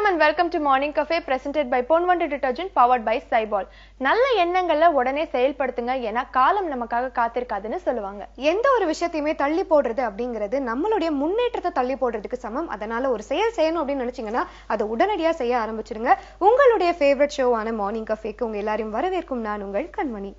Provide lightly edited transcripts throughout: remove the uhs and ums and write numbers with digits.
and welcome to Morning Cafe presented by Ponvandi Detergent powered by Cyball. நல்ல எண்ணங்களை உடனே செயல்படுத்துங்க ஏன்னா காலம் நமக்காக காத்திருக்காதுன்னு சொல்லுவாங்க. எந்த ஒரு விஷயத்தையுமே தள்ளி போடுறது அப்படிங்கிறது நம்மளுடைய முன்னேற்றத்தை தள்ளி போடுறதுக்கு சமம். அதனால ஒரு செயல் செய்யணும் அப்படின்னு நினைச்சீங்கன்னா அதை உடனடியா செய்ய ஆரம்பிச்சிடுங்க. உங்களுடைய ஃபேவரட் ஷோவான மார்னிங் கஃபேக்கு உங்க எல்லாரையும் வரவேற்கும் நான் உங்கள் கண்மணி.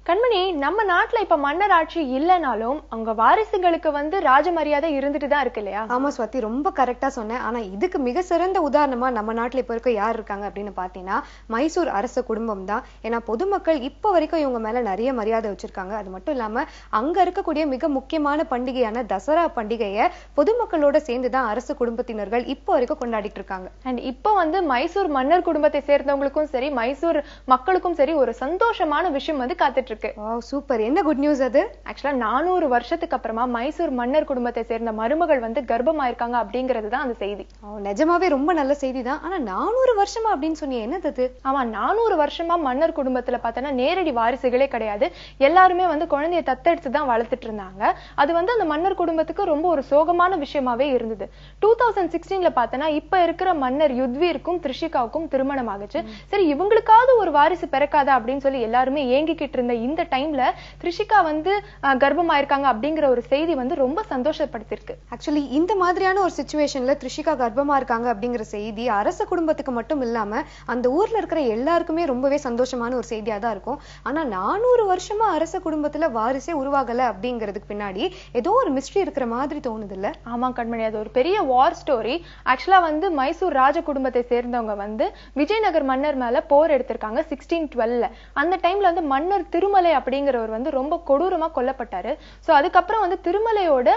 கண்மணி, நம்ம நாட்டுல இப்ப மன்னர் ஆட்சி இல்லைனாலும் அவங்க வாரிசுகளுக்கு ராஜ மரியாதை இருந்துட்டு தான் இருக்கு இல்லையா? ஆமா ஸ்வாதி, ரொம்ப கரெக்டா சொன்னேன். ஆனா இதுக்கு மிக சிறந்த உதாரணமா நம்ம நாட்டுல இப்ப இருக்க யார் இருக்காங்க அப்படின்னு பாத்தீங்கன்னா மைசூர் அரச குடும்பம் தான். ஏன்னா பொதுமக்கள் இப்ப வரைக்கும் இவங்க மேல நிறைய மரியாதை வச்சிருக்காங்க. அது மட்டும் இல்லாம அங்க இருக்கக்கூடிய மிக முக்கியமான பண்டிகையான தசரா பண்டிகையை பொதுமக்களோட சேர்ந்துதான் அரசு குடும்பத்தினர்கள் இப்ப வரைக்கும் கொண்டாடிட்டு இருக்காங்க. அண்ட் இப்ப மைசூர் மன்னர் குடும்பத்தை சேர்ந்தவங்களுக்கும் சரி மைசூர் மக்களுக்கும் சரி ஒரு சந்தோஷமான விஷயம் காத்துட்டு இருக்கு. சூப்பர், என்ன குட் நியூஸ் அது? ஆக்சுவலா 400 வருஷத்துக்கு அப்புறமா மைசூர் மன்னர் குடும்பத்தை சேர்ந்த மருமகள் கர்ப்பமாயிருக்காங்க அப்படிங்கிறது தான் அந்த செய்தி. நிஜமாவே ரொம்ப நல்ல செய்தி தான். ஆனா 400 வருஷமா அப்படின்னு சொன்னீங்க, என்னது? ஆமா, 400 வருஷமா மன்னர் குடும்பத்துல பார்த்தோன்னா நேரடி வாரிசுகளே கிடையாது. எல்லாருமே குழந்தைய தத்தெடுத்து தான் வளர்த்துட்டு இருந்தாங்க. அது அந்த மன்னர் குடும்பத்துக்கு ரொம்ப ஒரு சோகமான விஷயமாவே இருந்தது. 2016ல பார்த்தோன்னா இப்ப இருக்கிற மன்னர் யுத்வீருக்கும் த்ரிஷிகாவுக்கும் திருமணம் ஆகுச்சு. சரி, இவங்களுக்காவது ஒரு வாரிசு பிறக்காதா அப்படின்னு சொல்லி எல்லாருமே ஏங்கிக்கிட்டு இருந்த இந்த டைம்ல த்ரிஷிகா கர்ப்பமாயிருக்காங்க அப்படிங்கிற ஒரு செய்தி ரொம்ப சந்தோஷப்படுத்திருக்கு. ஆக்சுவலி இந்த மாதிரியான ஒரு சிச்சுவேஷன்ல த்ரிஷிகா கர்ப்பமா இருக்காங்க அப்படிங்கிற செய்தி அரச குடும்பத்துக்கு மட்டும் இல்லாம அந்த ஊர்ல இருக்கிற எல்லாருக்குமே ரொம்பவே சந்தோஷமான ஒரு செய்தியா தான் இருக்கும். ஆனா 400 வருஷமா அரச குடும்பத்துல வாரிசே உருவாகல அப்படிங்கிறதுக்கு பின்னாடி ஏதோ ஒரு மிஸ்ட்ரி இருக்கிற மாதிரி தோணுது இல்ல? ஆமா கண்மணி, அது ஒரு பெரிய வார் ஸ்டோரி. ஆக்சுவலா மைசூர் ராஜ குடும்பத்தை சேர்ந்தவங்க விஜயநகர் மன்னர் மேல போர் எடுத்திருக்காங்க 1612. அந்த டைம்ல மன்னர் திருமலை அப்படிங்கிறவர் ரொம்ப கொடூரமா கொல்லப்பட்டாரு. சோ அதுக்கப்புறம் திருமலையோட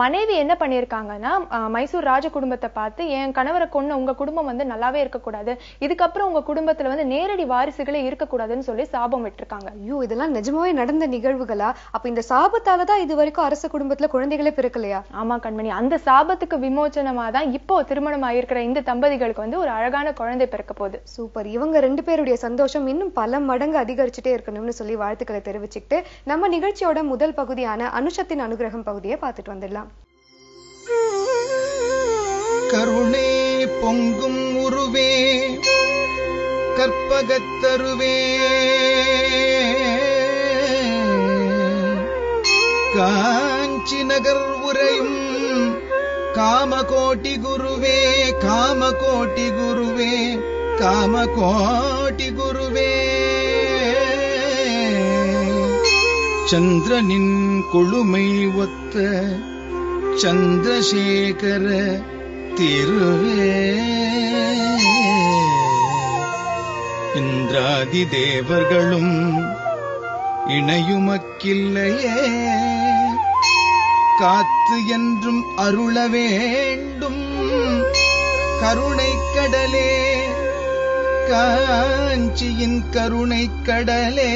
மனைவி என்ன பண்ணிருக்காங்கன்னா மைசூர் ராஜ குடும்பத்தை பார்த்து, என் கணவரை கொன்ன உங்க குடும்பம் நல்லாவே இருக்கக்கூடாது, இதுக்கப்புறம் உங்க குடும்பத்துல நேரடி வாரிசுகளே இருக்கக்கூடாதுன்னு சொல்லி சாபம் விட்டுருக்காங்க. ஐயோ, இதெல்லாம் நிஜமாவே நடந்த நிகழ்வுகளா? அப்ப இந்த சாபத்தாலதான் இது வரைக்கும் அரச குடும்பத்துல குழந்தைகளே பிறக்கலையா? ஆமா கண்மணி, அந்த சாபத்துக்கு விமோச்சனமா தான் இப்போ திருமணம் ஆகியிருக்கிற இந்த தம்பதிகளுக்கு ஒரு அழகான குழந்தை பிறக்க போகுது. சூப்பர், இவங்க 2 பேருடைய சந்தோஷம் இன்னும் பல மடங்கு அதிகரிச்சுட்டே இருக்கணும்னு சொல்லி வாழ்த்துக்களை தெரிவிச்சுக்கிட்டு நம்ம நிகழ்ச்சியோட முதல் பகுதியான அனுஷத்தின் அனுகிரகம் பகுதியை பார்த்துட்டு வந்துடலாம். கருணை பொங்கும் உருவே கற்பகத்தருவே காஞ்சி நகர் உரையும் காமகோட்டி குருவே காமகோட்டி குருவே காமகோட்டி குருவே சந்திரனின் கொழுமை ஒத்த சந்திரசேகர திருவே இந்திராதி தேவர்களும் இணையுமக்கில்லையே காத்து என்றும் அருள வேண்டும் கருணை கடலே காஞ்சியின் கருணை கடலே.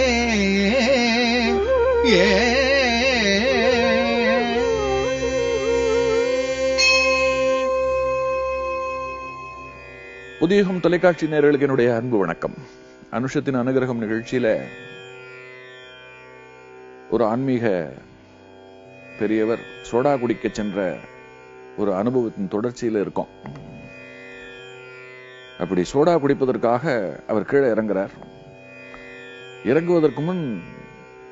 புதியகம் தொலைக்காட்சி நேயர்களுக்கு என்னுடைய அன்பு வணக்கம். அனுஷத்தின் அனுகிரகம் நிகழ்ச்சியில ஒரு ஆன்மீக பெரியவர் சோடா குடிக்க சென்ற ஒரு அனுபவத்தின் தொடர்ச்சியில இருக்கும். அப்படி சோடா குடிப்பதற்காக அவர் கீழே இறங்குறார். இறங்குவதற்கு முன்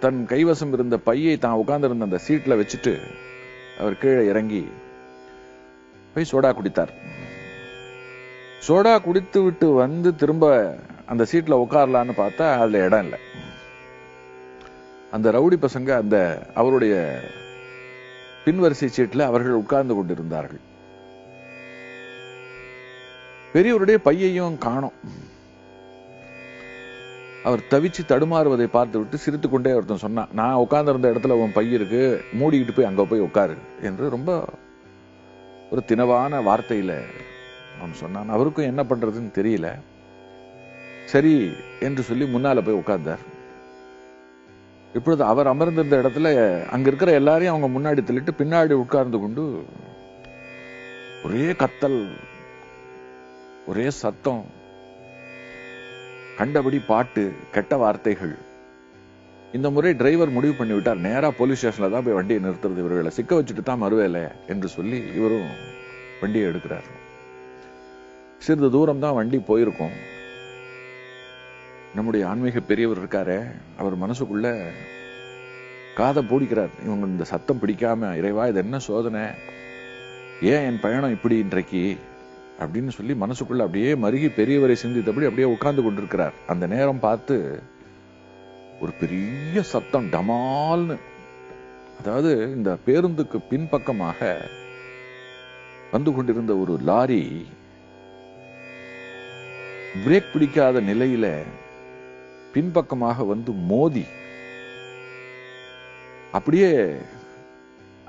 தன் கைவசம் இருந்த பையை தான் உட்கார்ந்திருந்த அந்த சீட்ல வச்சுட்டு அவர் கீழே இறங்கி போய் சோடா குடித்தார். சோடா குடித்து விட்டு திரும்ப அந்த சீட்ல உட்காரலான்னு பார்த்தா அதுல இடம் இல்லை. அந்த ரவுடி பசங்க அந்த அவருடைய பின்வரிசை சீட்ல அவர்கள் உட்கார்ந்து கொண்டிருந்தார்கள். பெரியவருடைய பையையும் காணோம். அவர் தவிச்சு தடுமாறுவதை பார்த்து விட்டு சிரித்து கொண்டே ஒருத்தன் சொன்னான், நான் உட்கார்ந்து இருந்த இடத்துல உன் பை இருக்கு, மூடிக்கிட்டு போய் அங்க போய் உட்காரு என்று ரொம்ப ஒரு தினவான வார்த்தையில அவன் சொன்னான். அவருக்கும் என்ன பண்றதுன்னு தெரியல. சரி என்று சொல்லி முன்னால போய் உட்கார்ந்தார். இப்பொழுது அவர் அமர்ந்திருந்த இடத்துல அங்க இருக்கிற எல்லாரையும் அவங்க முன்னாடி தள்ளிட்டு பின்னாடி உட்கார்ந்து கொண்டு ஒரே கத்தல், ஒரே சத்தம், கண்டபடி பாட்டு, கெட்ட வார்த்தைகள். இந்த முறை டிரைவர் முடிவு பண்ணிவிட்டார், நேரா போலீஸ் ஸ்டேஷன்ல தான் போய் வண்டியை நிறுத்துறது, இவர்களை சிக்க வச்சுட்டு தான் மறுவேலை என்று சொல்லி இவரும் வண்டியை எடுக்கிறார். சிறிது தூரம் தான் வண்டி போயிருக்கும். நம்முடைய ஆன்மீக பெரியவர் இருக்காரே, அவர் மனசுக்குள்ள காதை பூடிக்கிறார். இவங்க இந்த சத்தம் பிடிக்காம, இறைவா இது என்ன சோதனை, ஏன் என் பயணம் இப்படி இன்றைக்கு அப்படின்னு சொல்லி மனசுக்குள்ள அப்படியே மருகி பெரியவரை சிந்தித்தபடி அப்படியே உட்கார்ந்து கொண்டிருக்கிறார். அந்த நேரம் பார்த்து ஒரு பெரிய சத்தம் டமால்னு, அதாவது இந்த பேருந்துக்கு பின்பக்கமாக வந்து கொண்டிருந்த ஒரு லாரி பிரேக் பிடிக்காத நிலையில பின்பக்கமாக வந்து மோதி அப்படியே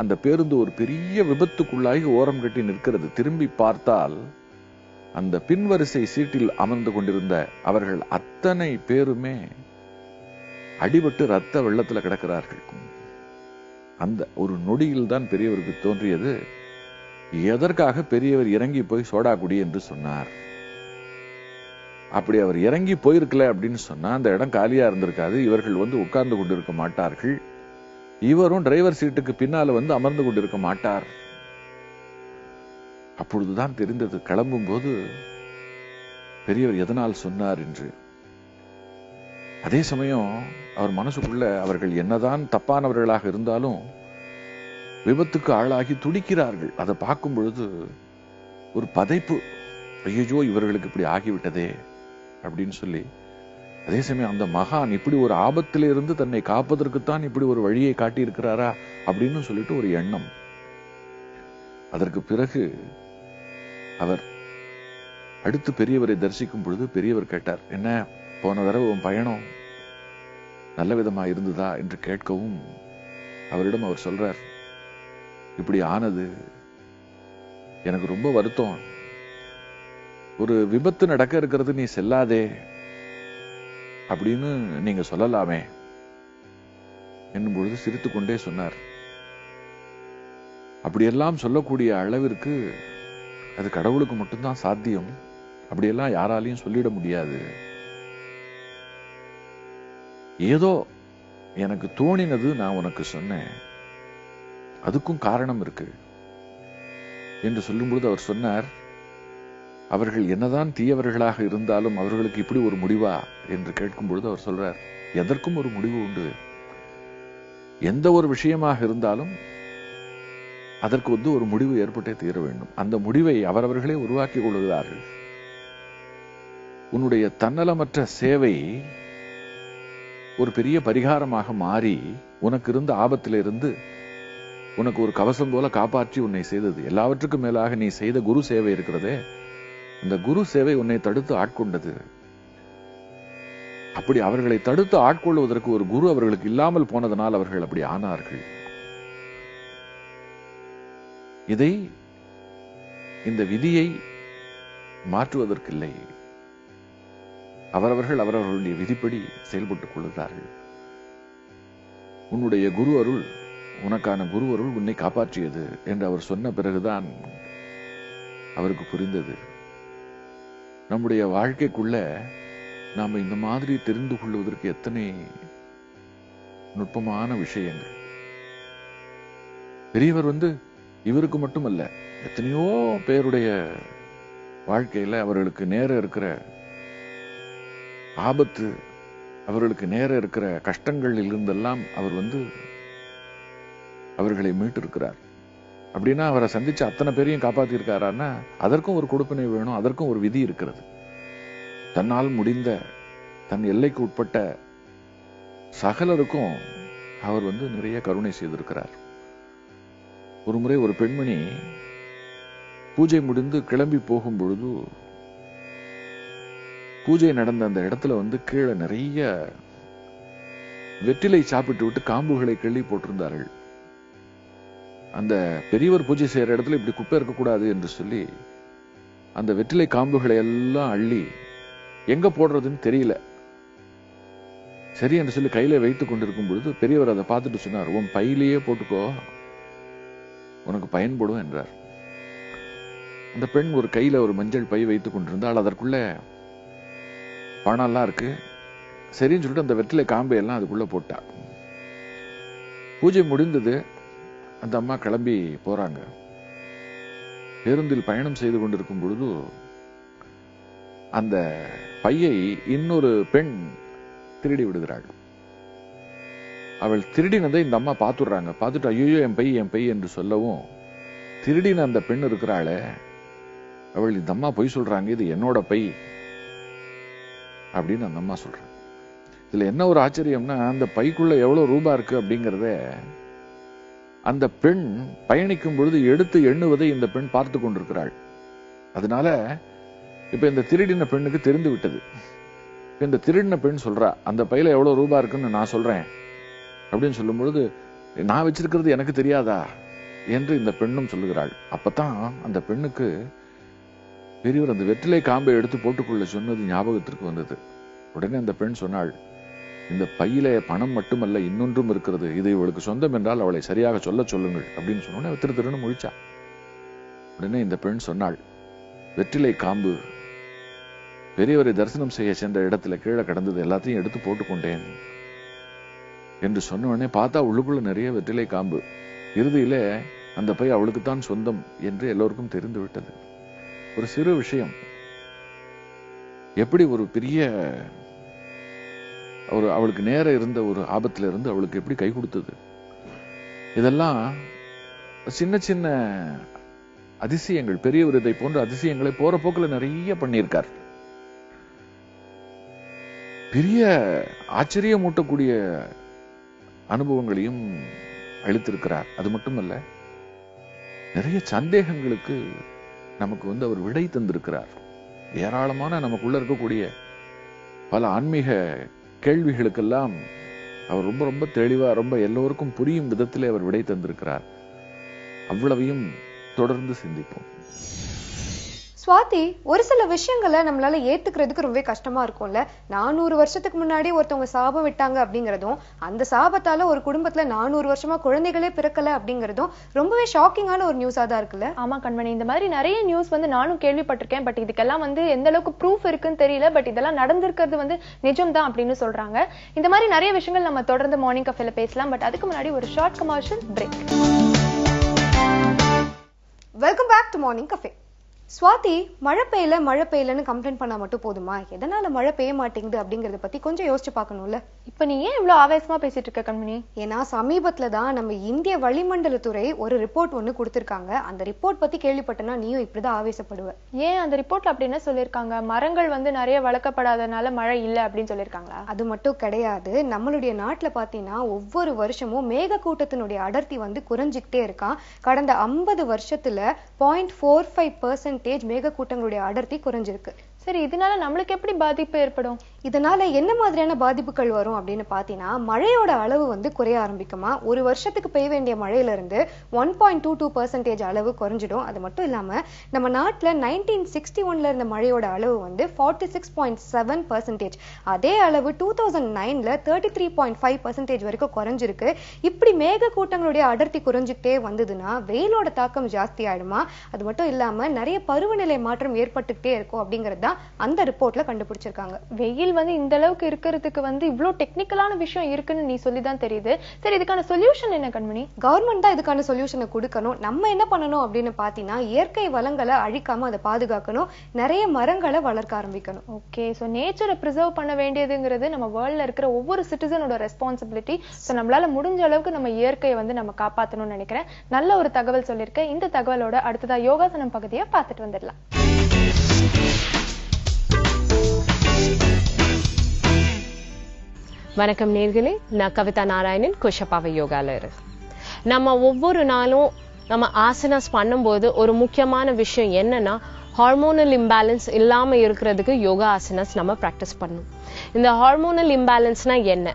அந்த பேருந்து ஒரு பெரிய விபத்துக்குள்ளாகி ஓரம் கட்டி நிற்கிறது. திரும்பி பார்த்தால் அந்த பின்வரிசை சீட்டில் அமர்ந்து கொண்டிருந்த அவர்கள் அத்தனை பேருமே அடிபட்டு ரத்த வெள்ளத்துல கிடக்கிறார்கள். அந்த ஒரு நொடியில் தான் பெரியவருக்கு தோன்றியது, எதற்காக பெரியவர் இறங்கி போய் சோடா குடி என்று சொன்னார். அப்படி அவர் இறங்கி போயிருக்கல அப்படின்னு சொன்னா அந்த இடம் காலியா இருந்திருக்காது, இவர்கள் வந்து உட்கார்ந்து கொண்டிருக்க மாட்டார்கள், இவரும் டிரைவர் சீட்டுக்கு பின்னால வந்து அமர்ந்து கொண்டிருக்க மாட்டார். அப்பொழுதுதான் தெரிந்தது கிளம்பும் போது பெரியவர் எதனால் சொன்னார் என்று. அதே சமயம் அவர் மனசுக்குள்ள அவர்கள் என்னதான் தப்பானவர்களாக இருந்தாலும் விபத்துக்கு ஆளாகி துடிக்கிறார்கள். அதை பார்க்கும் பொழுது ஒரு பதைப்பு, ஐயோ இவர்களுக்கு இப்படி ஆகிவிட்டதே அப்படின்னு சொல்லி. அதே சமயம் அந்த மகான் இப்படி ஒரு ஆபத்திலிருந்து தன்னை காப்பதற்குத்தான் இப்படி ஒரு வழியை காட்டியிருக்கிறாரா அப்படின்னு சொல்லிட்டு ஒரு எண்ணம். அதற்கு பிறகு அவர் அடுத்து பெரியவரை தரிசிக்கும் பொழுது பெரியவர் கேட்டார், என்ன போன தடவை உன் பயணம் நல்ல விதமா இருந்ததா என்று கேட்கவும் அவரிடம் அவர் சொல்றார், இப்படி ஆனது எனக்கு ரொம்ப வருத்தம், ஒரு விபத்து நடக்க இருக்கிறது நீ செல்லாதே அப்படின்னு நீங்க சொல்லலாமே என்னும் பொழுது சிரித்துக் கொண்டே சொன்னார், அப்படியெல்லாம் சொல்லக்கூடிய அளவிற்கு அது கடவுளுக்கு மட்டும்தான் சாத்தியம், அப்படியெல்லாம் யாராலையும் சொல்லிட முடியாது, ஏதோ எனக்கு தோணினது நான் உனக்கு சொன்னேன், அதுக்கும் காரணம் இருக்கு என்று சொல்லும்பொழுது அவர் சொன்னார், அவர்கள் என்னதான் தீயவர்களாக இருந்தாலும் அவர்களுக்கு இப்படி ஒரு முடிவா என்று கேட்கும் பொழுது அவர் சொல்றார், எதற்கும் ஒரு முடிவு உண்டு, எந்த ஒரு விஷயமாக இருந்தாலும் அதற்கு வந்து ஒரு முடிவு ஏற்பட்டே தீர வேண்டும், அந்த முடிவை அவரவர்களே உருவாக்கி கொள்கிறார்கள். உன்னுடைய தன்னலமற்ற சேவை ஒரு பெரிய பரிகாரமாக மாறி உனக்கு இருந்த ஆபத்திலிருந்து உனக்கு ஒரு கவசம் போல காப்பாற்றி உன்னை செய்தது. எல்லாவற்றுக்கும் மேலாக நீ செய்த குரு சேவை இருக்கிறதே, இந்த குரு சேவை உன்னை தடுத்து ஆட்கொண்டது. அப்படி அவர்களை தடுத்து ஆட்கொள்வதற்கு ஒரு குரு அவர்களுக்கு இல்லாமல் போனதனால் அவர்கள் அப்படி ஆனார்கள். இதை இந்த விதியை மாற்றுவதற்கில்லை, அவரவர்கள் அவரவர்களுடைய விதிப்படி செயல்பட்டுக் கொள்கிறார்கள். உன்னுடைய குரு அருள், உனக்கான குரு அருள் உன்னை காப்பாற்றியது என்று அவர் சொன்ன பிறகுதான் அவருக்கு புரிந்தது, நம்முடைய வாழ்க்கைக்குள்ள நாம இந்த மாதிரி தெரிந்து கொள்வதற்கு எத்தனை நுட்பமான விஷயங்கள். பெரியவர் வந்து இவருக்கு மட்டுமல்ல, எத்தனையோ பேருடைய வாழ்க்கையில அவர்களுக்கு நேரம் இருக்கிற ஆபத்து, அவர்களுக்கு நேரம் இருக்கிற கஷ்டங்களில் இருந்தெல்லாம் அவர் வந்து அவர்களை மீட்டிருக்கிறார். அப்படின்னா அவரை சந்திச்ச அத்தனை பேரையும் காப்பாத்தி இருக்காரான்னா அதற்கும் ஒரு கொடுப்பினை வேணும், அதற்கும் ஒரு விதி இருக்கிறது. தன்னால் முடிந்த தன் எல்லைக்கு உட்பட்ட சகலருக்கும் அவர் வந்து நிறைய கருணை செய்திருக்கிறார். ஒரு முறை ஒரு பெண்மணி பூஜை முடிந்து கிளம்பி போகும் பொழுது பூஜை நடந்த அந்த இடத்துல வந்து கீழே நிறைய வெற்றிலை சாப்பிட்டு விட்டு காம்புகளை கிள்ளி போட்டிருந்தார்கள். அந்த பெரியவர் பூஜை செய்யற இடத்துல இப்படி குப்பை இருக்கக்கூடாது என்று சொல்லி அந்த வெற்றிலை காம்புகளை எல்லாம் அள்ளி எங்க போடுறதுன்னு தெரியல, சரி என்று சொல்லி கையில வைத்துக் கொண்டிருக்கும் பொழுது பெரியவர் அதை பார்த்துட்டு சொன்னார், உன் பையிலேயே போட்டுக்கோ, உனக்கு பயன்படும் என்றார். அந்த பெண் ஒரு கையில ஒரு மஞ்சள் பை வைத்துக் கொண்டிருந்தால் அதற்குள்ள பணம்லாம் இருக்கு, சரின்னு சொல்லிட்டு அந்த வெற்றிலை காம்பை எல்லாம் அதுக்குள்ள போட்டா. பூஜை முடிந்தது, அந்த அம்மா கிளம்பி போறாங்க. பேருந்தில் பயணம் செய்து கொண்டிருக்கும் பொழுது அந்த பையை இன்னொரு பெண் திருடி விடுகிறாள். அவள் திருடினதை இந்த அம்மா பார்த்துடுறாங்க. பார்த்துட்டு ஐயோ என் பை என்று சொல்லவும், திருடின அந்த பெண் இருக்கிறாளே அவள், இந்த அம்மா பொய் சொல்றாங்க, இது என்னோட பை அப்படின்னு அந்த அம்மா சொல்றாங்க. இதுல என்ன ஒரு ஆச்சரியம்னா, அந்த பைக்குள்ள எவ்வளவு ரூபாய் இருக்கு அப்படிங்கறத அந்த பெண் பயணிக்கும் பொழுது எடுத்து எண்ணுவதை இந்த பெண் பார்த்து கொண்டிருக்கிறாள். அதனால இப்ப இந்த திருடின பெண்ணுக்கு தெரிந்து விட்டது. இந்த திருடின பெண் சொல்றா, அந்த பையில எவ்வளவு ரூபாய் இருக்குன்னு நான் சொல்றேன் அப்படின்னு சொல்லும் பொழுது, நான் வச்சிருக்கிறது எனக்கு தெரியாதா என்று இந்த பெண்ணும் சொல்லுகிறாள். அப்பதான் அந்த பெண்ணுக்கு பெரியவர் அந்த வெற்றிலை காம்பை எடுத்து போட்டுக்கொள்ள சொன்னது ஞாபகத்திற்கு வந்தது. உடனே அந்த பெண் சொன்னாள், இந்த பையில பணம் மட்டுமல்ல, இன்னொன்றும் இருக்கிறது, இது இவளுக்கு சொந்தம் என்றால் அவளை சரியாக சொல்லுங்கள் அப்படின்னு சொன்னோன்னே திருன்னு முழிச்சா. உடனே இந்த பெண் சொன்னாள், வெற்றிலை காம்பு பெரியவரை தரிசனம் செய்ய சென்ற இடத்துல கீழே கிடந்தது, எல்லாத்தையும் எடுத்து போட்டுக்கொண்டேன் என்று சொன்ன உடனே பார்த்தா உள்ளுக்குள்ள நிறைய வெற்றிலை காம்பு. இறுதியில அந்த பை அவளுக்குத்தான் சொந்தம் என்று எல்லோருக்கும் தெரிந்து விட்டது. ஒரு சிறு விஷயம் எப்படி ஒரு பெரிய அவளுக்கு நேர இருந்த ஒரு ஆபத்துல இருந்து அவளுக்கு எப்படி கை கொடுத்தது. இதெல்லாம் சின்ன சின்ன அதிசயங்கள். பெரியவர் இதை போன்ற அதிசயங்களை போற போக்குல நிறைய பண்ணியிருக்கார். பெரிய ஆச்சரியமூட்டக்கூடிய அனுபவங்களையும் அளித்திருக்கிறார். அது மட்டுமல்ல, நிறைய சந்தேகங்களுக்கு நமக்கு அவர் விடை தந்திருக்கிறார். ஏராளமான நமக்குள்ள இருக்கக்கூடிய பல ஆன்மீக கேள்விகளுக்கெல்லாம் அவர் ரொம்ப ரொம்ப தெளிவா, ரொம்ப எல்லோருக்கும் புரியும் விதத்திலே அவர் விடை தந்திருக்கிறார். அவ்வளவையும் தொடர்ந்து சிந்திப்போம். சுவாதி, ஒரு சில விஷயங்களை நம்மளால ஏத்துக்கிறதுக்கு ரொம்ப கஷ்டமா இருக்கும்ல. 400 வருஷத்துக்கு முன்னாடி ஒருத்தவங்க சாபம் விட்டாங்க அப்படிங்கறதும், அந்த சாபத்தால ஒரு குடும்பத்துல 400 வருஷமா குழந்தைகளே பிறக்கல அப்படிங்கறதும் ரொம்பவே ஷாக்கிங்கான ஒரு நியூஸா தான் இருக்குல்ல. ஆமா கண்மணி, இந்த மாதிரி நிறைய நியூஸ் நானும் கேள்விப்பட்டிருக்கேன். பட் இதுக்கெல்லாம் எந்த அளவுக்கு ப்ரூஃப் இருக்குன்னு தெரியல. பட் இதெல்லாம் நடந்திருக்கிறது நிஜம்தான் அப்படின்னு சொல்றாங்க. இந்த மாதிரி நிறைய விஷயங்கள் நம்ம தொடர்ந்து மார்னிங் கஃபேல பேசலாம். பட் அதுக்கு முன்னாடி ஒரு short commercial break. Welcome back to morning cafe. Swathi, மழை பெய்யலன்னு கம்ப்ளைண்ட் பண்ணா மட்டும் போதுமா? எதனால மழை பெய்ய மாட்டேங்குது அப்படிங்கறத பத்தி கொஞ்சம் யோசிச்சு பார்க்கணும்ல. இப்ப நீ ஏன் இவ்வளவு ஆவேசமா பேசிட்டு இருக்க கண்மணி? ஏன்னா சமீபத்துல தான் நம்ம இந்திய வளிமண்டலத்துறை ஒரு ரிப்போர்ட் ஒண்ணு கொடுத்திருக்காங்க. அந்த ரிப்போர்ட் பத்தி கேள்விப்பட்டனா நீயும் இப்படிதான் ஆவேசப்படுவ. ஏன் அந்த ரிப்போர்ட்ல அப்படி என்ன சொல்லிருக்காங்க? மரங்கள் நிறைய வளர்க்கப்படாதனால மழை இல்ல அப்படின்னு சொல்லிருக்காங்களா? அது மட்டும் கிடையாது. நம்மளுடைய நாட்டுல பாத்தீங்கன்னா ஒவ்வொரு வருஷமும் மேக கூட்டத்தினுடைய அடர்த்தி குறைஞ்சிக்கிட்டே இருக்கான். கடந்த 50 வருஷத்துல 0.45% மேக கூட்டங்களுடைய அடர்த்தி குறைஞ்சிருக்கு. சரி, இதனால நம்மளுக்கு எப்படி பாதிப்பு ஏற்படும்? இதனால என்ன மாதிரியான பாதிப்புகள் வரும் அப்படின்னு பாத்தீங்கன்னா, மழையோட அளவு குறைய ஆரம்பிக்குமா. ஒரு வருஷத்துக்கு பெய்ய வேண்டிய மழையில இருந்து 1.22% அளவு குறைஞ்சிடும். அது மட்டும் இல்லாம நம்ம நாட்டுல 1961ல இருந்த மழையோட அளவு 46.7%. அதே அளவு 2009ல 33.5% வரைக்கும் குறைஞ்சிருக்கு. இப்படி மேக கூட்டங்களுடைய அடர்த்தி குறைஞ்சிட்டே வந்ததுன்னா வெயிலோட தாக்கம் ஜாஸ்தி ஆயிடுமா. அது மட்டும் இல்லாம நிறைய பருவநிலை மாற்றம் ஏற்பட்டுட்டே இருக்கும் அப்படிங்கறதுதான் அந்த ரிப்போர்ட்ல கண்டுபிடிச்சிருக்காங்க. வெயில் இந்த அளவுக்கு இருக்கிறதுக்கு இவ்ளோ டெக்னிக்கலான விஷயம் இருக்குன்னு நீ சொல்லிதான் தெரியுது. சரி, இதுக்கான சொல்யூஷன் என்ன கண்மணி? கவர்மெண்ட் தான் இதுக்கான சொல்யூஷனை கொடுக்கணும். நம்ம என்ன பண்ணணும் அப்படின்னு பாத்தீங்கன்னா, இயற்கை வளங்களை அழிக்காம அதை பாதுகாக்கணும். நிறைய மரங்களை வளர்க்க ஆரம்பிக்கணும். ஓகே, சோ நேச்சரை பிரிசர்வ் பண்ண வேண்டியதுங்கிறது நம்ம வேர்ல்ட்ல இருக்கிற ஒவ்வொரு சிட்டிசனோட ரெஸ்பான்சிபிலிட்டி. சோ நம்மளால முடிஞ்ச அளவுக்கு நம்ம இயற்கையை நம்ம காப்பாற்றணும்னு நினைக்கிறேன். நல்ல ஒரு தகவல் சொல்லியிருக்கேன். இந்த தகவலோட அடுத்ததா யோகாசனம் பகுதியை பார்த்துட்டு வந்துடலாம். வணக்கம் நேர்களே, நான் கவிதா நாராயணன், குஷப்பாவை யோகால இருக்கு. நம்ம ஒவ்வொரு நாளும் நம்ம ஆசனாஸ் பண்ணும்போது ஒரு முக்கியமான விஷயம் என்னன்னா, ஹார்மோனல் இம்பேலன்ஸ் இல்லாம இருக்கிறதுக்கு யோகா ஆசனாஸ் நம்ம பிராக்டிஸ் பண்ணணும். இந்த ஹார்மோனல் இம்பேலன்ஸ்னா என்ன?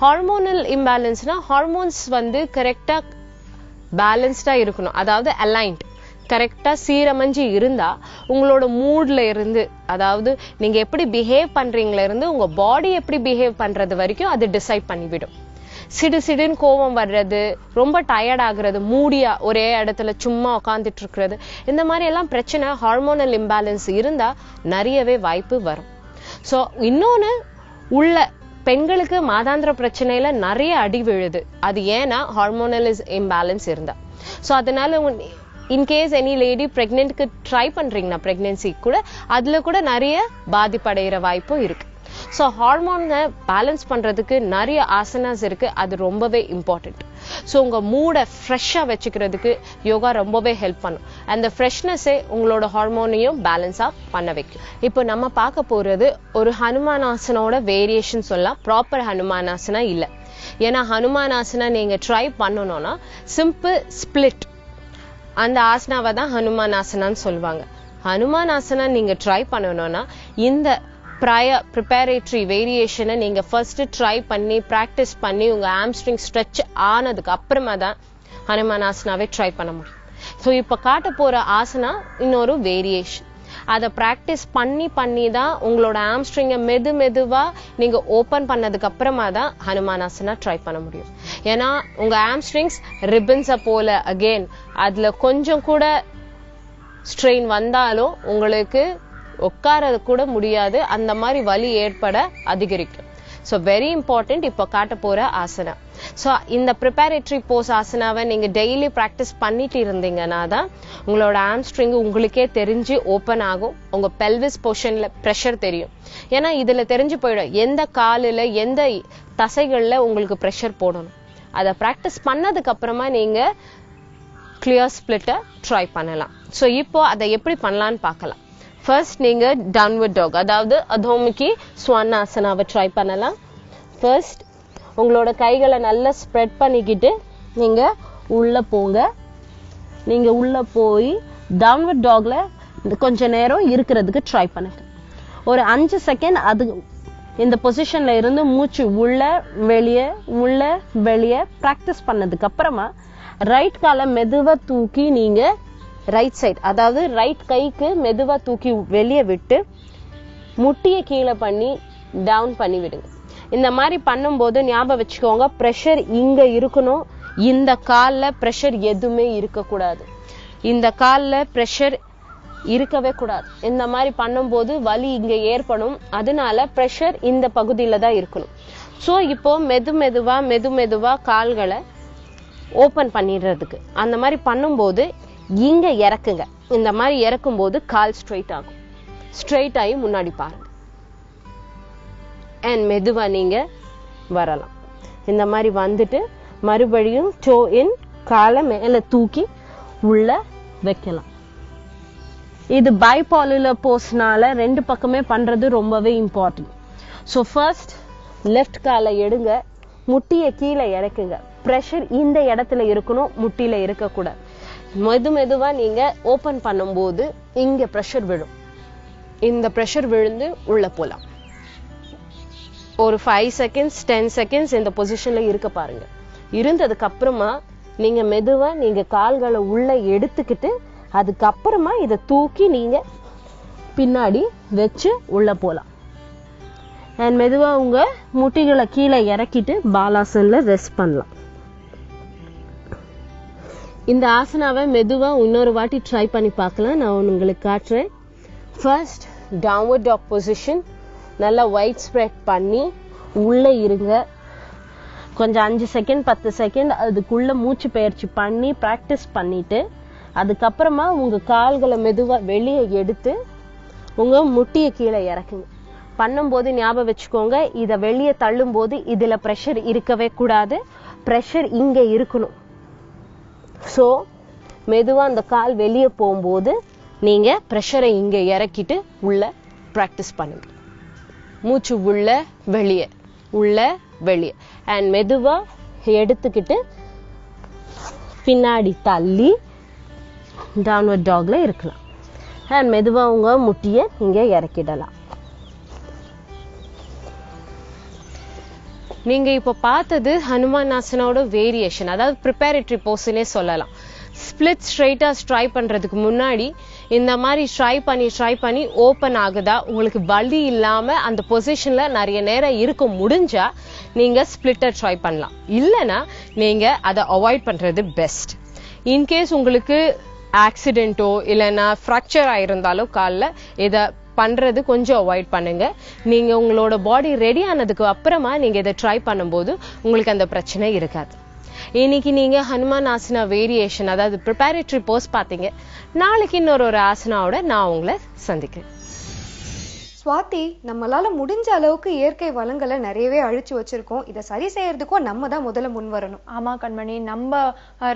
ஹார்மோனல் இம்பேலன்ஸ்னா ஹார்மோன்ஸ் கரெக்டா பேலன்ஸ்டா இருக்கணும், அதாவது அலைன்ட், கரெக்டா சீரமைஞ்சு இருந்தா உங்களோட மூட்ல இருந்து, அதாவது நீங்க எப்படி பிஹேவ் பண்றீங்களா இருந்து உங்க பாடி எப்படி பிஹேவ் பண்றது வரைக்கும் அது டிசைட் பண்ணிவிடும். சிடுன்னு கோவம் வர்றது, ரொம்ப டயர்ட் ஆகுறது, மூடியா ஒரே இடத்துல சும்மா உட்காந்துட்டு இருக்கிறது, இந்த மாதிரி எல்லாம் பிரச்சனை ஹார்மோனல் இம்பேலன்ஸ் இருந்தா நிறையவே வாய்ப்பு வரும். சோ இன்னொன்னு, உள்ள பெண்களுக்கு மாதாந்திர பிரச்சனையில நிறைய அடி விழுது. அது ஏன்னா ஹார்மோனல் இம்பேலன்ஸ் இருந்தா. சோ அதனால இன்கேஸ் எனி லேடி பிரெக்னென்ட்க்கு ட்ரை பண்றீங்கன்னா பிரெக்னன்சி கூட அதுல கூட நிறைய பாதிப்படைகிற வாய்ப்பும் இருக்கு. ஸோ ஹார்மோனை பேலன்ஸ் பண்றதுக்கு நிறைய ஆசனாஸ் இருக்கு, அது ரொம்பவே இம்பார்ட்டன்ட். ஸோ உங்க மூடை ஃப்ரெஷ்ஷா வச்சுக்கிறதுக்கு யோகா ரொம்பவே ஹெல்ப் பண்ணும். அந்த ஃப்ரெஷ்னஸே உங்களோட ஹார்மோனையும் பேலன்ஸா பண்ண வைக்கும். இப்போ நம்ம பார்க்க போறது ஒரு ஹனுமானாசனோட வேரியேஷன் சொல்லலாம், ப்ராப்பர் ஹனுமானாசனா இல்ல. ஏன்னா ஹனுமானாசனா நீங்க ட்ரை பண்ணணும்னா சிம்பிள் ஸ்பிளிட் அந்த ஆசனாவை தான் ஹனுமானாசனான்னு சொல்லுவாங்க. ஹனுமானாசனா நீங்க ட்ரை பண்ணணும்னா இந்த ப்ரிப்பேரேட்டரி வேரியேஷனை நீங்க ஃபர்ஸ்ட் ட்ரை பண்ணி ப்ராக்டிஸ் பண்ணி உங்க ஆம்ஸ்ட்ரிங் ஸ்ட்ரெச் ஆனதுக்கு அப்புறமா தான் ஹனுமானாசனாவே ட்ரை பண்ண முடியும். ஸோ இப்போ காட்ட போற ஆசனா இன்னொரு வேரியேஷன். அதை ப்ராக்டிஸ் பண்ணி தான் உங்களோட ஆம்ஸ்ட்ரிங்கை மெதுவா நீங்க ஓபன் பண்ணதுக்கு அப்புறமா தான் ஹனுமானாசனா ட்ரை பண்ண முடியும். ஏன்னா உங்க ஆம்ஸ்ட்ரிங்ஸ் ரிப்பன்ஸை போல அகெயின் அதுல கொஞ்சம் கூட ஸ்ட்ரெயின் வந்தாலும் உங்களுக்கு உட்காரது கூட முடியாது, அந்த மாதிரி வலி ஏற்பட அதிகரிக்கும். ஸோ வெரி இம்பார்ட்டன்ட் இப்போ காட்ட போற ஆசனா. ஸோ இந்த ப்ரிப்பேரேட்டரி போஸ் ஆசனாவை நீங்க டெய்லி ப்ராக்டிஸ் பண்ணிட்டு இருந்தீங்கன்னா தான் உங்களோட ஆம்ஸ்ட்ரிங் உங்களுக்கே தெரிஞ்சு ஓப்பன் ஆகும், உங்க பெல்விஸ் போர்ஷன்ல ப்ரெஷர் தெரியும். ஏன்னா இதுல தெரிஞ்சு போயிடும் எந்த காலில் எந்த தசைகள்ல உங்களுக்கு ப்ரெஷர் போடணும். அதை ப்ராக்டிஸ் பண்ணதுக்கு அப்புறமா நீங்க கிளியர் ஸ்பிளிட்டை ட்ரை பண்ணலாம். ஸோ இப்போ அதை எப்படி பண்ணலான்னு பார்க்கலாம். ஃபர்ஸ்ட் நீங்க டவுன்வர்ட் டாக் அதாவது அதோமுகி ஸ்வானாசனாவை ட்ரை பண்ணலாம். ஃபர்ஸ்ட் உங்களோட கைகளை நல்லா ஸ்ப்ரெட் பண்ணிக்கிட்டு நீங்க உள்ள போங்க. நீங்க உள்ள போய் டவுன்வர்ட் டாக்ல கொஞ்ச நேரம் இருக்கிறதுக்கு ட்ரை பண்ணுங்க. ஒரு 5 செகண்ட் அது இந்த பொசிஷன்ல இருந்து மூச்சு உள்ள வெளியே பிராக்டிஸ் பண்ணதுக்கு அப்புறமா ரைட் காலை மெதுவா தூக்கி நீங்க ரைட் சைட் அதாவது ரைட் கைக்கு மெதுவா தூக்கி வெளியே விட்டு முட்டியை கீழே பண்ணி டவுன் பண்ணி விடுங்க. இந்த மாதிரி பண்ணும்போது ஞாபகம் வச்சுக்கோங்க, ப்ரெஷர் இங்க இருக்கணும், இந்த கால்ல ப்ரெஷர் எதுவுமே இருக்கக்கூடாது, இந்த கால்ல ப்ரெஷர் இருக்கவே கூடாது. இந்த மாதிரி பண்ணும்போது வலி இங்க ஏற்படும், அதனால ப்ரெஷர் இந்த பகுதியில தான் இருக்கணும். ஸோ இப்போ மெதுவா கால்களை ஓபன் பண்ணிடுறதுக்கு அந்த மாதிரி பண்ணும்போது இங்க இறக்குங்க. இந்த மாதிரி இறக்கும் போது கால் ஸ்ட்ரெயிட் ஆகும். ஸ்ட்ரெயிட் ஆகி முன்னாடி பாருங்க அண்ட் மெதுவா நீங்க வரலாம். இந்த மாதிரி வந்துட்டு மறுபடியும் டோ இன் காலை மேல தூக்கி உள்ள வைக்கலாம். இது பைபாலுலர் போஸ்னால 2 பக்கமே பண்றது ரொம்பவே இம்பார்ட்டன்ட். ஸோ ஃபர்ஸ்ட் லெஃப்ட் காலை எடுங்க, முட்டியை கீழே இறக்குங்க. ப்ரெஷர் இந்த இடத்துல இருக்கணும், முட்டியில இருக்கக்கூடாது. மெதுவா நீங்க ஓபன் பண்ணும்போது இங்க ப்ரெஷர் விழும். இந்த ப்ரெஷர் விழுந்து உள்ள போலாம். ஒரு 5 செகண்ட்ஸ் 10 செகண்ட்ஸ் இந்த பொசிஷன்ல இருக்க பாருங்க. இருந்ததுக்கு அப்புறமா நீங்க மெதுவா நீங்க கால்களை உள்ள எடுத்துக்கிட்டு அதுக்கப்புறமா இதை தூக்கி நீங்க பின்னாடி வச்சு உள்ள போலாம். அண்ட் மெதுவா உங்க முட்டிகளை கீழே இறக்கிட்டு பாலாசன்ல ரெஸ்ட் பண்ணலாம். இந்த ஆசனாவை மெதுவா இன்னொரு வாட்டி ட்ரை பண்ணி பார்க்கலாம். நான் உங்களுக்கு காட்டுறேன். ஃபர்ஸ்ட் டவுன்வர்ட் டாக் பொசிஷன், நல்லா ஒயிட் ஸ்ப்ரெட் பண்ணி உள்ள இருங்க. கொஞ்சம் 5 செகண்ட் 10 செகண்ட் அதுக்குள்ள மூச்சு பயிற்சி பண்ணி ப்ராக்டிஸ் பண்ணிட்டு அதுக்கப்புறமா உங்க கால்களை மெதுவா வெளியே எடுத்து உங்க முட்டியை கீழே இறக்குங்க. பண்ணும்போது ஞாபகம் வச்சுக்கோங்க, இதை வெளியே தள்ளும் போது இதுல ப்ரெஷர் இருக்கவே கூடாது, ப்ரெஷர் இங்க இருக்கணும். ஸோ மெதுவா அந்த கால் வெளியே போகும்போது நீங்க ப்ரெஷரை இங்க இறக்கிட்டு உள்ள ப்ராக்டிஸ் பண்ணுங்க. மூச்சு உள்ள வெளியே அண்ட் மெதுவா எடுத்துக்கிட்டு பின்னாடி தள்ளி டவுன்வர்ட் டாக்ல இருக்கலாம். அண்ட் மெதுவா உங்க முட்டியை இங்க இறக்கிடலாம். நீங்க இப்ப பார்த்தது ஹனுமானாசனோட வேரியேஷன், அதாவது ப்ரிப்பேரேட்டரி போஸ்னே சொல்லலாம். ஸ்பிளிட் ஸ்ட்ரைட்டா ட்ரை பண்றதுக்கு முன்னாடி இந்த மாதிரி ட்ரை பண்ணி ஓபன் ஆகுதா, உங்களுக்கு வலி இல்லாம அந்த பொசிஷன்ல நிறைய நேரம் இருக்க முடிஞ்சா நீங்க ஸ்பிளிட்டை ட்ரை பண்ணலாம். இல்லைன்னா நீங்க அதை அவாய்ட் பண்றது பெஸ்ட். இன்கேஸ் உங்களுக்கு ஆக்சிடென்ட்டோ இல்லைன்னா ஃப்ராக்சர் ஆயிருந்தாலும் காலில் இதை பண்றது கொஞ்சம் அவாய்ட் பண்ணுங்க. நீங்க உங்களோட பாடி ரெடி ஆனதுக்கு அப்புறமா நீங்க இதை ட்ரை பண்ணும்போது உங்களுக்கு அந்த பிரச்சனை இருக்காது. இன்னைக்கு நீங்க ஹனுமான் ஆசனா வேரியேஷன் அதாவது ப்ரிப்பேரேட்டரி போஸ் பார்த்தீங்க. நாளைக்கு இன்னொரு ஆசனாவோட நான் உங்களை சந்திக்கிறேன். ஸ்வாதி, நம்மளால முடிஞ்ச அளவுக்கு இயற்கை வளங்களை நிறையவே அழிச்சு வச்சிருக்கோம். இதை சரி செய்யறதுக்கும் நம்ம தான் முதல்ல முன் வரணும். ஆமா கண்மணி, நம்ம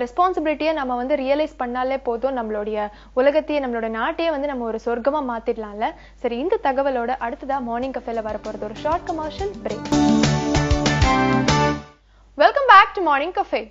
ரெஸ்பான்சிபிலிட்டியை நம்ம வந்து ரியலைஸ் பண்ணாலே போதும், நம்மளுடைய உலகத்தையே நம்மளோட நாட்டையே வந்து நம்ம ஒரு சொர்க்கமா மாத்திடலாம்ல. சரி, இந்த தகவலோட அடுத்ததா மார்னிங் கஃபேல வரப்போறது ஒரு short commercial break. Welcome back to morning cafe.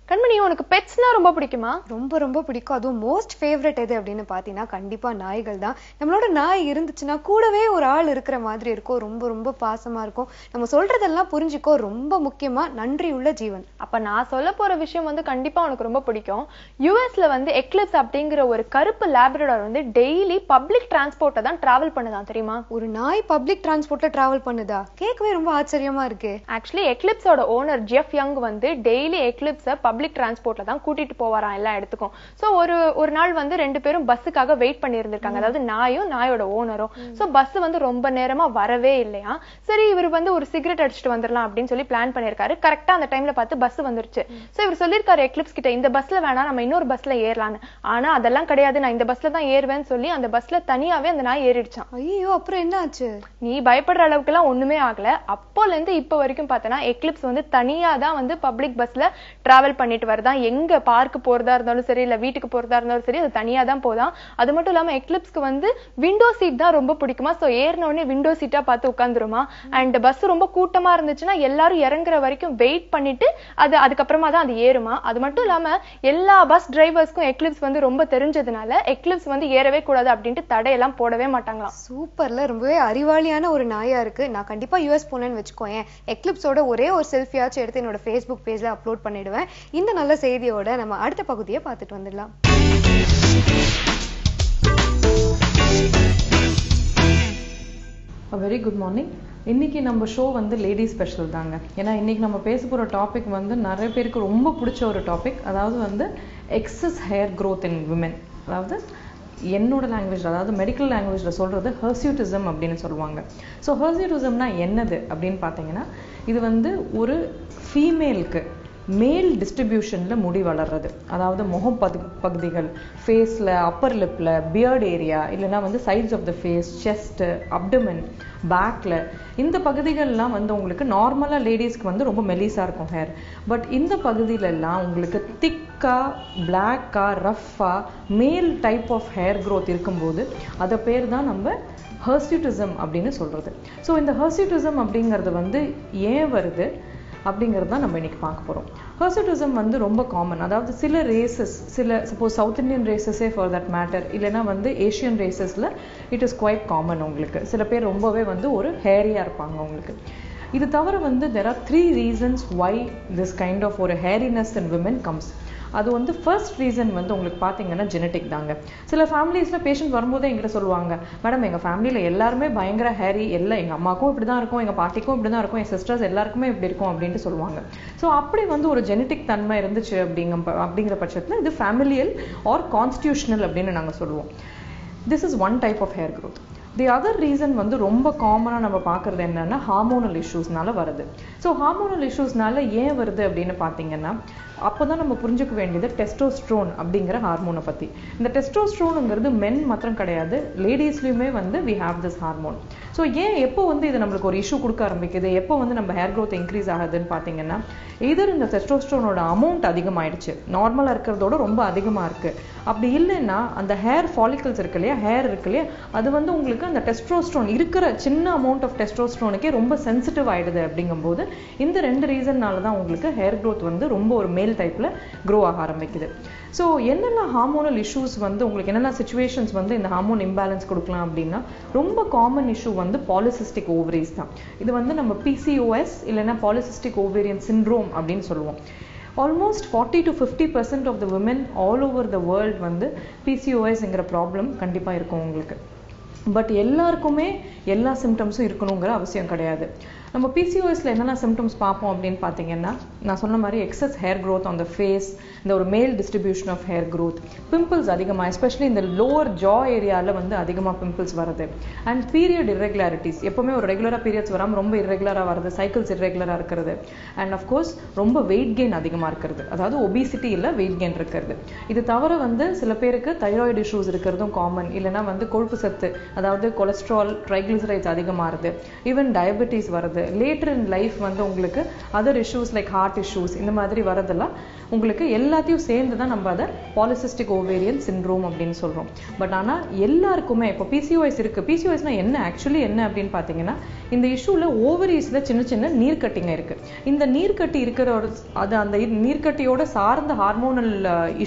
Kanmani, உனக்கு பெட்ஸ்னா ரொம்ப பிடிக்குமா? ரொம்ப ரொம்ப பிடிக்கும். அதுவும் மோஸ்ட் ஃபேவரட் எது அப்படின்னு பாத்தீங்கன்னா கண்டிப்பா நாய்கள் தான். நம்மளோட நாய் இருந்துச்சுன்னா கூடவே ஒரு ஆள் இருக்கிற மாதிரி இருக்கும். ரொம்ப ரொம்ப பாசமா இருக்கும். நம்ம சொல்றதெல்லாம் புரிஞ்சுக்கோ. ரொம்ப முக்கியமா நன்றி உள்ள ஜீவன். அப்ப நான் சொல்ல போற விஷயம் வந்து கண்டிப்பா உனக்கு ரொம்ப பிடிக்கும். யூஎஸ்ல வந்து எக்லிப்ஸ் அப்படிங்கிற ஒரு கருப்பு லேப்ரடார் வந்து டெய்லி பப்ளிக் டிரான்ஸ்போர்ட்ல தான் டிராவல் பண்ணுதான், தெரியுமா? ஒரு நாய் பப்ளிக் டிரான்ஸ்போர்ட்ல டிராவல் பண்ணுதா? கேட்கவே ரொம்ப ஆச்சரியமா இருக்கு. ஆக்சுவலி எக்லிப்ஸோட ஓனர் ஜெஃப் யங் வந்து டெய்லி எக்லிப்ஸை பப்ளிக் டிரான்ஸ்போர்ட்ல தான் கூட்டிட்டு போவாராம் எல்லா இடத்துக்கும். சோ ஒரு நாள் வந்து 2 பேரும் பஸ்ஸுக்காக வெயிட் பண்ணி இருந்திருக்காங்க, அதாவது நாயும் நாயோட ஓனரும். சோ பஸ் வந்து ரொம்ப நேரமா வரவே இல்லையா. சரி, இவர் வந்து ஒரு சிகரெட் அடிச்சுட்டு வந்துடலாம் அப்படின்னு சொல்லி பிளான் பண்ணிருக்காரு. கரெக்டா அந்த டைம்ல பார்த்து பஸ் வந்துருச்சு. சோ இவர் சொல்லிருக்காரு எக்லிப்ஸ் கிட்ட, இந்த பஸ்ல வேணா நம்ம இன்னொரு பஸ்ல ஏறலான்னு. ஆனா அதெல்லாம் கிடையாது, நான் இந்த பஸ்ல தான் ஏறுவேன்னு சொல்லி அந்த பஸ்ல தனியாவே அந்த நாய் ஏறிடுச்சான். ஐயோ, அப்புறம் என்ன ஆச்சு? நீ பயப்படுற அளவுக்கு எல்லாம் ஒண்ணுமே ஆகல. அப்போல இருந்து இப்ப வரைக்கும் பார்த்தனா எக்லிப்ஸ் வந்து தனியா தான் வந்து பப்ளிக் பஸ்ல டிராவல் பண்ணிட்டு வருதான். எங்க பார்க்கு போறதா இருந்தாலும் சரி, இல்ல வீட்டுக்கு போறதா இருந்தாலும் சரி, அது தனியா தான் போதான். அது மட்டும் இல்லாம எக்லிப்ஸ்க்கு வந்து விண்டோ சீட் தான் ரொம்ப பிடிக்குமா. சோ ஏறின உடனே விண்டோ சீட்டா பார்த்து உட்காந்துருமா. அண்ட் பஸ் ரொம்ப கூட்டமா இருந்துச்சுன்னா எல்லாரும் இறங்குற வரைக்கும் வெயிட் பண்ணிட்டு அதுக்கப்புறமா தான் அது ஏறுமா. அது மட்டும் இல்லாம எல்லா பஸ் டிரைவர்ஸ்க்கும் எக்லிப்ஸ் வந்து ரொம்ப தெரிஞ்சதுனால எக்லிப்ஸ் வந்து ஏறவே கூடாது அப்படின்ட்டு தடையெல்லாம் போடவே மாட்டாங்களாம். சூப்பர்ல, ரொம்பவே அறிவாளியான ஒரு நாயா இருக்கு. நான் கண்டிப்பா யூஎஸ் போனேன்னு வச்சுக்கோயேன், எக்லிப்ஸோட ஒரே ஒரு செல்ஃபியாச்சும் எடுத்து என்னோட ஃபேஸ்புக் பேஜ்ல அப்லோட் பண்ணிடுவேன். இந்த நல்ல செய்தியோட நம்ம அடுத்த பகுதியை பார்த்துட்டு வந்துடலாம். Very good morning. இன்னைக்கு நம்ம ஷோ வந்து லேடி ஸ்பெஷல் தாங்க. ஏன்னா இன்னைக்கு நம்ம பேச போகிற டாபிக் வந்து நிறைய பேருக்கு ரொம்ப பிடிச்ச ஒரு டாபிக். அதாவது வந்து excess hair growth in women. அதாவது என்னோட லாங்குவேஜ், அதாவது மெடிக்கல் லாங்குவேஜில் சொல்கிறது ஹர்சியூட்டிசம் அப்படின்னு சொல்லுவாங்க. ஸோ ஹர்சியூட்டிசம்னா என்னது அப்படின்னு பார்த்தீங்கன்னா, இது வந்து ஒரு ஃபீமேலுக்கு மேல் டிஸ்ட்ரிபியூஷனில் முடி வளர்றது. அதாவது முகம் பகுதிகள், ஃபேஸில், அப்பர் லிப்பில், பியர்ட் ஏரியா, இல்லைனா வந்து sides of the face, chest, abdomen, பேக்கில், இந்த பகுதிகள்லாம் வந்து உங்களுக்கு நார்மலாக லேடிஸ்க்கு வந்து ரொம்ப மெலிசாக இருக்கும் ஹேர். பட் இந்த பகுதியிலெல்லாம் உங்களுக்கு திக்காக, பிளாக்காக, ரஃப்பாக மேல் டைப் ஆஃப் ஹேர் க்ரோத் இருக்கும்போது அதை பேர் தான் நம்ம ஹர்சியூட்டிசம் அப்படின்னு சொல்கிறது. ஸோ இந்த ஹர்சியூட்டிசம் அப்படிங்கிறது வந்து ஏன் வருது அப்படிங்கிறது தான் நம்ம இன்னைக்கு பார்க்க போகிறோம். ஹர்சியூட்டிசம் வந்து ரொம்ப காமன். அதாவது சில ரேசஸ், சப்போஸ் சவுத் இந்தியன் ரேசஸே ஃபார் தட் மேட்டர், இல்லைனா வந்து ஏஷியன் ரேசஸில் இட் இஸ் குவைட் காமன். உங்களுக்கு சில பேர் ரொம்பவே வந்து ஒரு ஹேரியாக இருப்பாங்க உங்களுக்கு. இது தவிர வந்து there are 3 reasons why this kind of ஒரு hairiness in women comes. அது வந்து ஃபர்ஸ்ட் ரீசன் வந்து உங்களுக்கு பார்த்தீங்கன்னா ஜெனட்டிக் தாங்க. சில ஃபேமிலிஸில் பேஷண்ட் வரும்போதே எங்கிட்ட சொல்லுவாங்க, மேடம் எங்கள் ஃபேமிலியில் எல்லாருமே பயங்கர ஹேரி, எல்லாம் எங்கள் அம்மாவுக்கும் இப்படி தான் இருக்கும், எங்கள் பாட்டிக்கும் இப்படி தான் இருக்கும், என் சிஸ்டர்ஸ் எல்லாருக்குமே இப்படி இருக்கும் அப்படின்ட்டு சொல்லுவாங்க. ஸோ அப்படி வந்து ஒரு ஜெனட்டிக் தன்மை இருந்துச்சு அப்படிங்கிற பட்சத்தில் இது ஃபேமிலியல் ஆர் கான்ஸ்டியூஷனல் அப்படின்னு நாங்கள் சொல்லுவோம். This is one type of hair growth. The other reason வந்து ரொம்ப காமனாக நம்ம பார்க்குறது என்னென்னா ஹார்மோனல் இஷ்யூஸ்னால வருது. ஸோ ஹார்மோனல் இஷ்யூஸ்னால ஏன் வருது அப்படின்னு பார்த்தீங்கன்னா, அப்போ தான் நம்ம புரிஞ்சுக்க வேண்டியது டெஸ்டோஸ்ட்ரோன் அப்படிங்கிற ஹார்மோனை பற்றி. இந்த டெஸ்டோஸ்ட்ரோனுங்கிறது மென் மாத்திரம் கிடையாது, லேடிஸ்லையுமே வந்து we have this hormone. So எப்போ வந்து இது நம்மளுக்கு ஒரு இஷ்யூ கொடுக்க ஆரம்பிக்குது, எப்போ வந்து நம்ம ஹேர் க்ரோத் இன்க்ரீஸ் ஆகுதுன்னு பார்த்தீங்கன்னா, இதர் இந்த டெஸ்டோஸ்ட்ரோனோட அமௌண்ட் அதிகமாகிடுச்சு, நார்மலாக இருக்கிறதோட ரொம்ப அதிகமாக இருக்குது. அப்படி இல்லைன்னா அந்த ஹேர் ஃபாலிக்கல்ஸ் இருக்கு இல்லையா, ஹேர் இருக்கு இல்லையா, அது வந்து உங்களுக்கு அந்த டெஸ்டோஸ்ட்ரோன் இருக்கிற சின்ன அமௌண்ட் ஆஃப் டெஸ்டோஸ்ட்ரோனுக்கே ரொம்ப சென்சிட்டிவ் ஆகிடுது. அப்படிங்கும்போது இந்த 2 ரீசன்னால தான் உங்களுக்கு ஹேர் க்ரோத் வந்து ரொம்ப ஒரு மேல் டைப்பில் க்ரோ ஆக ஆரம்பிக்குது. ஸோ என்னெல்லாம் ஹார்மோனல் இஷ்யூஸ் வந்து உங்களுக்கு என்னெல்லாம் சிச்சுவேஷன்ஸ் வந்து இந்த ஹார்மோன் இம்பேலன்ஸ் கொடுக்கலாம் அப்படின்னா, ரொம்ப காமன் இஷ்யூ வந்து பாலிசிஸ்டிக் ஓவரிஸ் தான். இது வந்து நம்ம PCOS இல்லைன்னா பாலிசிஸ்டிக் ஓவேரியன் சிண்ட்ரோம் அப்படின்னு சொல்லுவோம். Almost 40 to 50% of the women all over the world வந்து PCOSங்கிற ப்ராப்ளம் கண்டிப்பாக இருக்கும் உங்களுக்கு. பட் எல்லாருக்குமே எல்லா சிம்டம்ஸும் இருக்கணுங்கிற அவசியம் கிடையாது. நம்ம பிசிஓஎஸ்ல என்னென்ன சிம்டம்ஸ் பார்ப்போம் அப்படின்னு பார்த்தீங்கன்னா, நான் சொன்ன மாதிரி excess hair growth on the face, இந்த ஒரு male distribution of hair growth, pimples அதிகமாக, எஸ்பெஷலி இந்த லோவர் ஜா ஏரியாவில் வந்து அதிகமாக பிம்பிள்ஸ் வருது, அண்ட் பீரியட் இர்ரெகுலாரிட்டிஸ், எப்பவுமே ஒரு ரெகுலராக பீரியட்ஸ் வராமல் ரொம்ப இர்ரெகுலராக வருது, சைக்கிள்ஸ் இர்ரெகுலராக இருக்கிறது, அண்ட் அஃப்கோர்ஸ் ரொம்ப வெயிட் கெயின் அதிகமாக இருக்கிறது, அதாவது ஒபிசிட்டி இல்லை வெயிட் கெயின் இருக்கிறது. இது தவிர வந்து சில பேருக்கு தைராய்டு இஷ்யூஸ் இருக்கிறதும் காமன், இல்லைனா வந்து கொழுப்பு சத்து, அதாவது கொலஸ்ட்ரால், ட்ரைக்ளிசரைட்ஸ் அதிகமாகுது, ஈவன் டயபெட்டிஸ் வருது. லேட்டர் இன் லைஃப் வந்து உங்களுக்கு other issues like heart issues இந்த மாதிரி வரதெல்லாம் உங்களுக்கு எல்லாத்தையும் சேர்ந்து தான் நம்ம அதை பாலிசிஸ்டிக் ஓவேரியன் சிண்ட்ரோம் அப்படின்னு சொல்றோம். பட் ஆனால் எல்லாருக்குமே இப்போ பிசிஓஎஸ் இருக்கு. பிசிஓஎஸ்னா என்ன, ஆக்சுவலி என்ன அப்படின்னு பார்த்தீங்கன்னா, இந்த இஷ்யூல ஓவரிஸ்ல சின்ன சின்ன நீர்க்கட்டிங்க இருக்கு. இந்த நீர்க்கட்டி இருக்கிற அது அந்த நீர்க்கட்டியோட சார்ந்த ஹார்மோனல்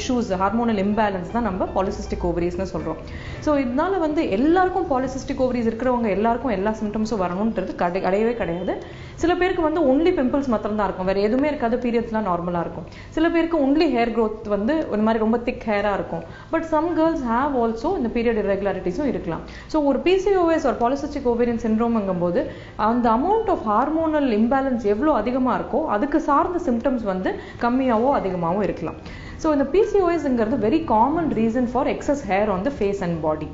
இஷ்யூஸ், ஹார்மோனல் இம்பேலன்ஸ் தான் நம்ம பாலிசிஸ்டிக் ஓவரிஸ்னு சொல்றோம். ஸோ இதனால வந்து எல்லாருக்கும் பாலிசிஸ்டிக் ஓவரிஸ் இருக்கிறவங்க எல்லாருக்கும் எல்லா சிம்டம்ஸும் வரணுன்றது கிடையவே கிடையாது. சில பேருக்கு வந்து ஒன்லி பிம்பிள்ஸ் மாத்திரம் தான் இருக்கும், வேற எதுவுமே இருக்காது, பீரியட்ஸ்லாம் நார்மலா இருக்கும். சில பேருக்கு ஒன்லி ஹேர் க்ரோத் வந்து ஒரு மாதிரி ரொம்ப திக் ஹேரா இருக்கும். But some girls have also இந்த பீரியட் இர்ரெகுலாரிட்டிஸும் இருக்கலாம். ஸோ ஒரு பிசிஓஎஸ் ஒரு பாலிசிஸ்டிக் ஓவேரியன் சிண்ட்ரோம்ங்கும் போது அந்த அமௌண்ட் ஆஃப் ஹார்மோனல் இம்பேலன்ஸ் எவ்வளோ அதிகமாக இருக்கோ அதுக்கு சார்ந்த சிம்டம்ஸ் வந்து கம்மியாவோ அதிகமாகவும் இருக்கலாம். ஸோ இந்த பிசிஓஎஸ்ங்கிறது very common reason for excess hair on the face and body.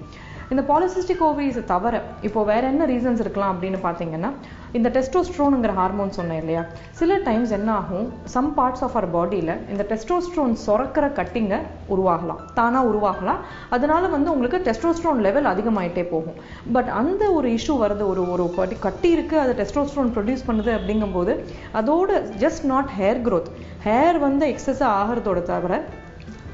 இந்த பாலிசிஸ்டிக் ஓவரிஸை தவிர இப்போ வேற என்ன ரீசன்ஸ் இருக்கலாம் அப்படின்னு பார்த்தீங்கன்னா, இந்த டெஸ்டோஸ்ட்ரோனுங்கிற ஹார்மோன் சொன்னேன் இல்லையா, சில டைம்ஸ் என்ன ஆகும், சம் பார்ட்ஸ் ஆஃப் அவர் பாடியில் இந்த டெஸ்டோஸ்ட்ரோன் சுரக்கிற கட்டிங்க உருவாகலாம், தானாக உருவாகலாம். அதனால வந்து உங்களுக்கு டெஸ்டோஸ்ட்ரோன் லெவல் அதிகமாயிட்டே போகும். பட் அந்த ஒரு இஷ்யூ வருது, ஒரு கட்டி இருக்குது, அது டெஸ்டோஸ்ட்ரோன் ப்ரொடியூஸ் பண்ணுது அப்படிங்கும்போது அதோட just not hair growth, hair வந்து எக்ஸஸாக ஆகிறதோட தவிர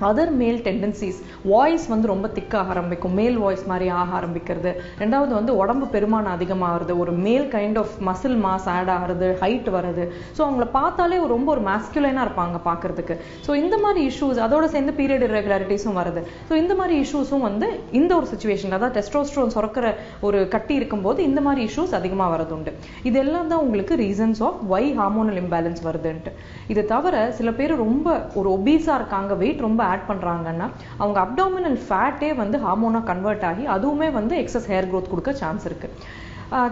அதர் மேல் டெண்டன்சிஸ், வாய்ஸ் வந்து ரொம்ப திக்காக ஆரம்பிக்கும், மேல் வாய்ஸ் மாதிரி ஆக ஆரம்பிக்கிறது. ரெண்டாவது வந்து உடம்பு பெருமானம் அதிகமாகிறது, ஒரு male kind of muscle mass add ஆகிறது, ஹைட் வருது. ஸோ அவங்கள பார்த்தாலே ரொம்ப ஒரு மாஸ்குலைனாக இருப்பாங்க பார்க்கறதுக்கு. ஸோ இந்த மாதிரி இஷ்யூஸ் அதோட சேர்ந்து பீரியட் இர்ரெகுலாரிட்டிஸும் வருது. ஸோ இந்த மாதிரி இஷ்யூஸும் வந்து இந்த ஒரு சுச்சுவேஷன், அதாவது டெஸ்டோஸ்ட்ரோன் சுரக்கிற ஒரு கட்டி இருக்கும்போது இந்த மாதிரி இஷ்யூஸ் அதிகமாக வரது உண்டு. இதெல்லாம் தான் உங்களுக்கு reasons of why hormonal imbalance வருதுன்ட்டு. இது தவிர சில பேர் ரொம்ப ஒரு ஒபீஸாக இருக்காங்க, வெயிட் ரொம்ப ஆட் பண்றாங்கன்னா அவங்க அப்டாமினல் ஃபேட்டே வந்து ஹார்மோனா கன்வெர்ட் ஆகி அதுவுமே வந்து எக்ஸஸ் ஹேர் க்ரோத் கொடுக்க சான்ஸ் இருக்கு.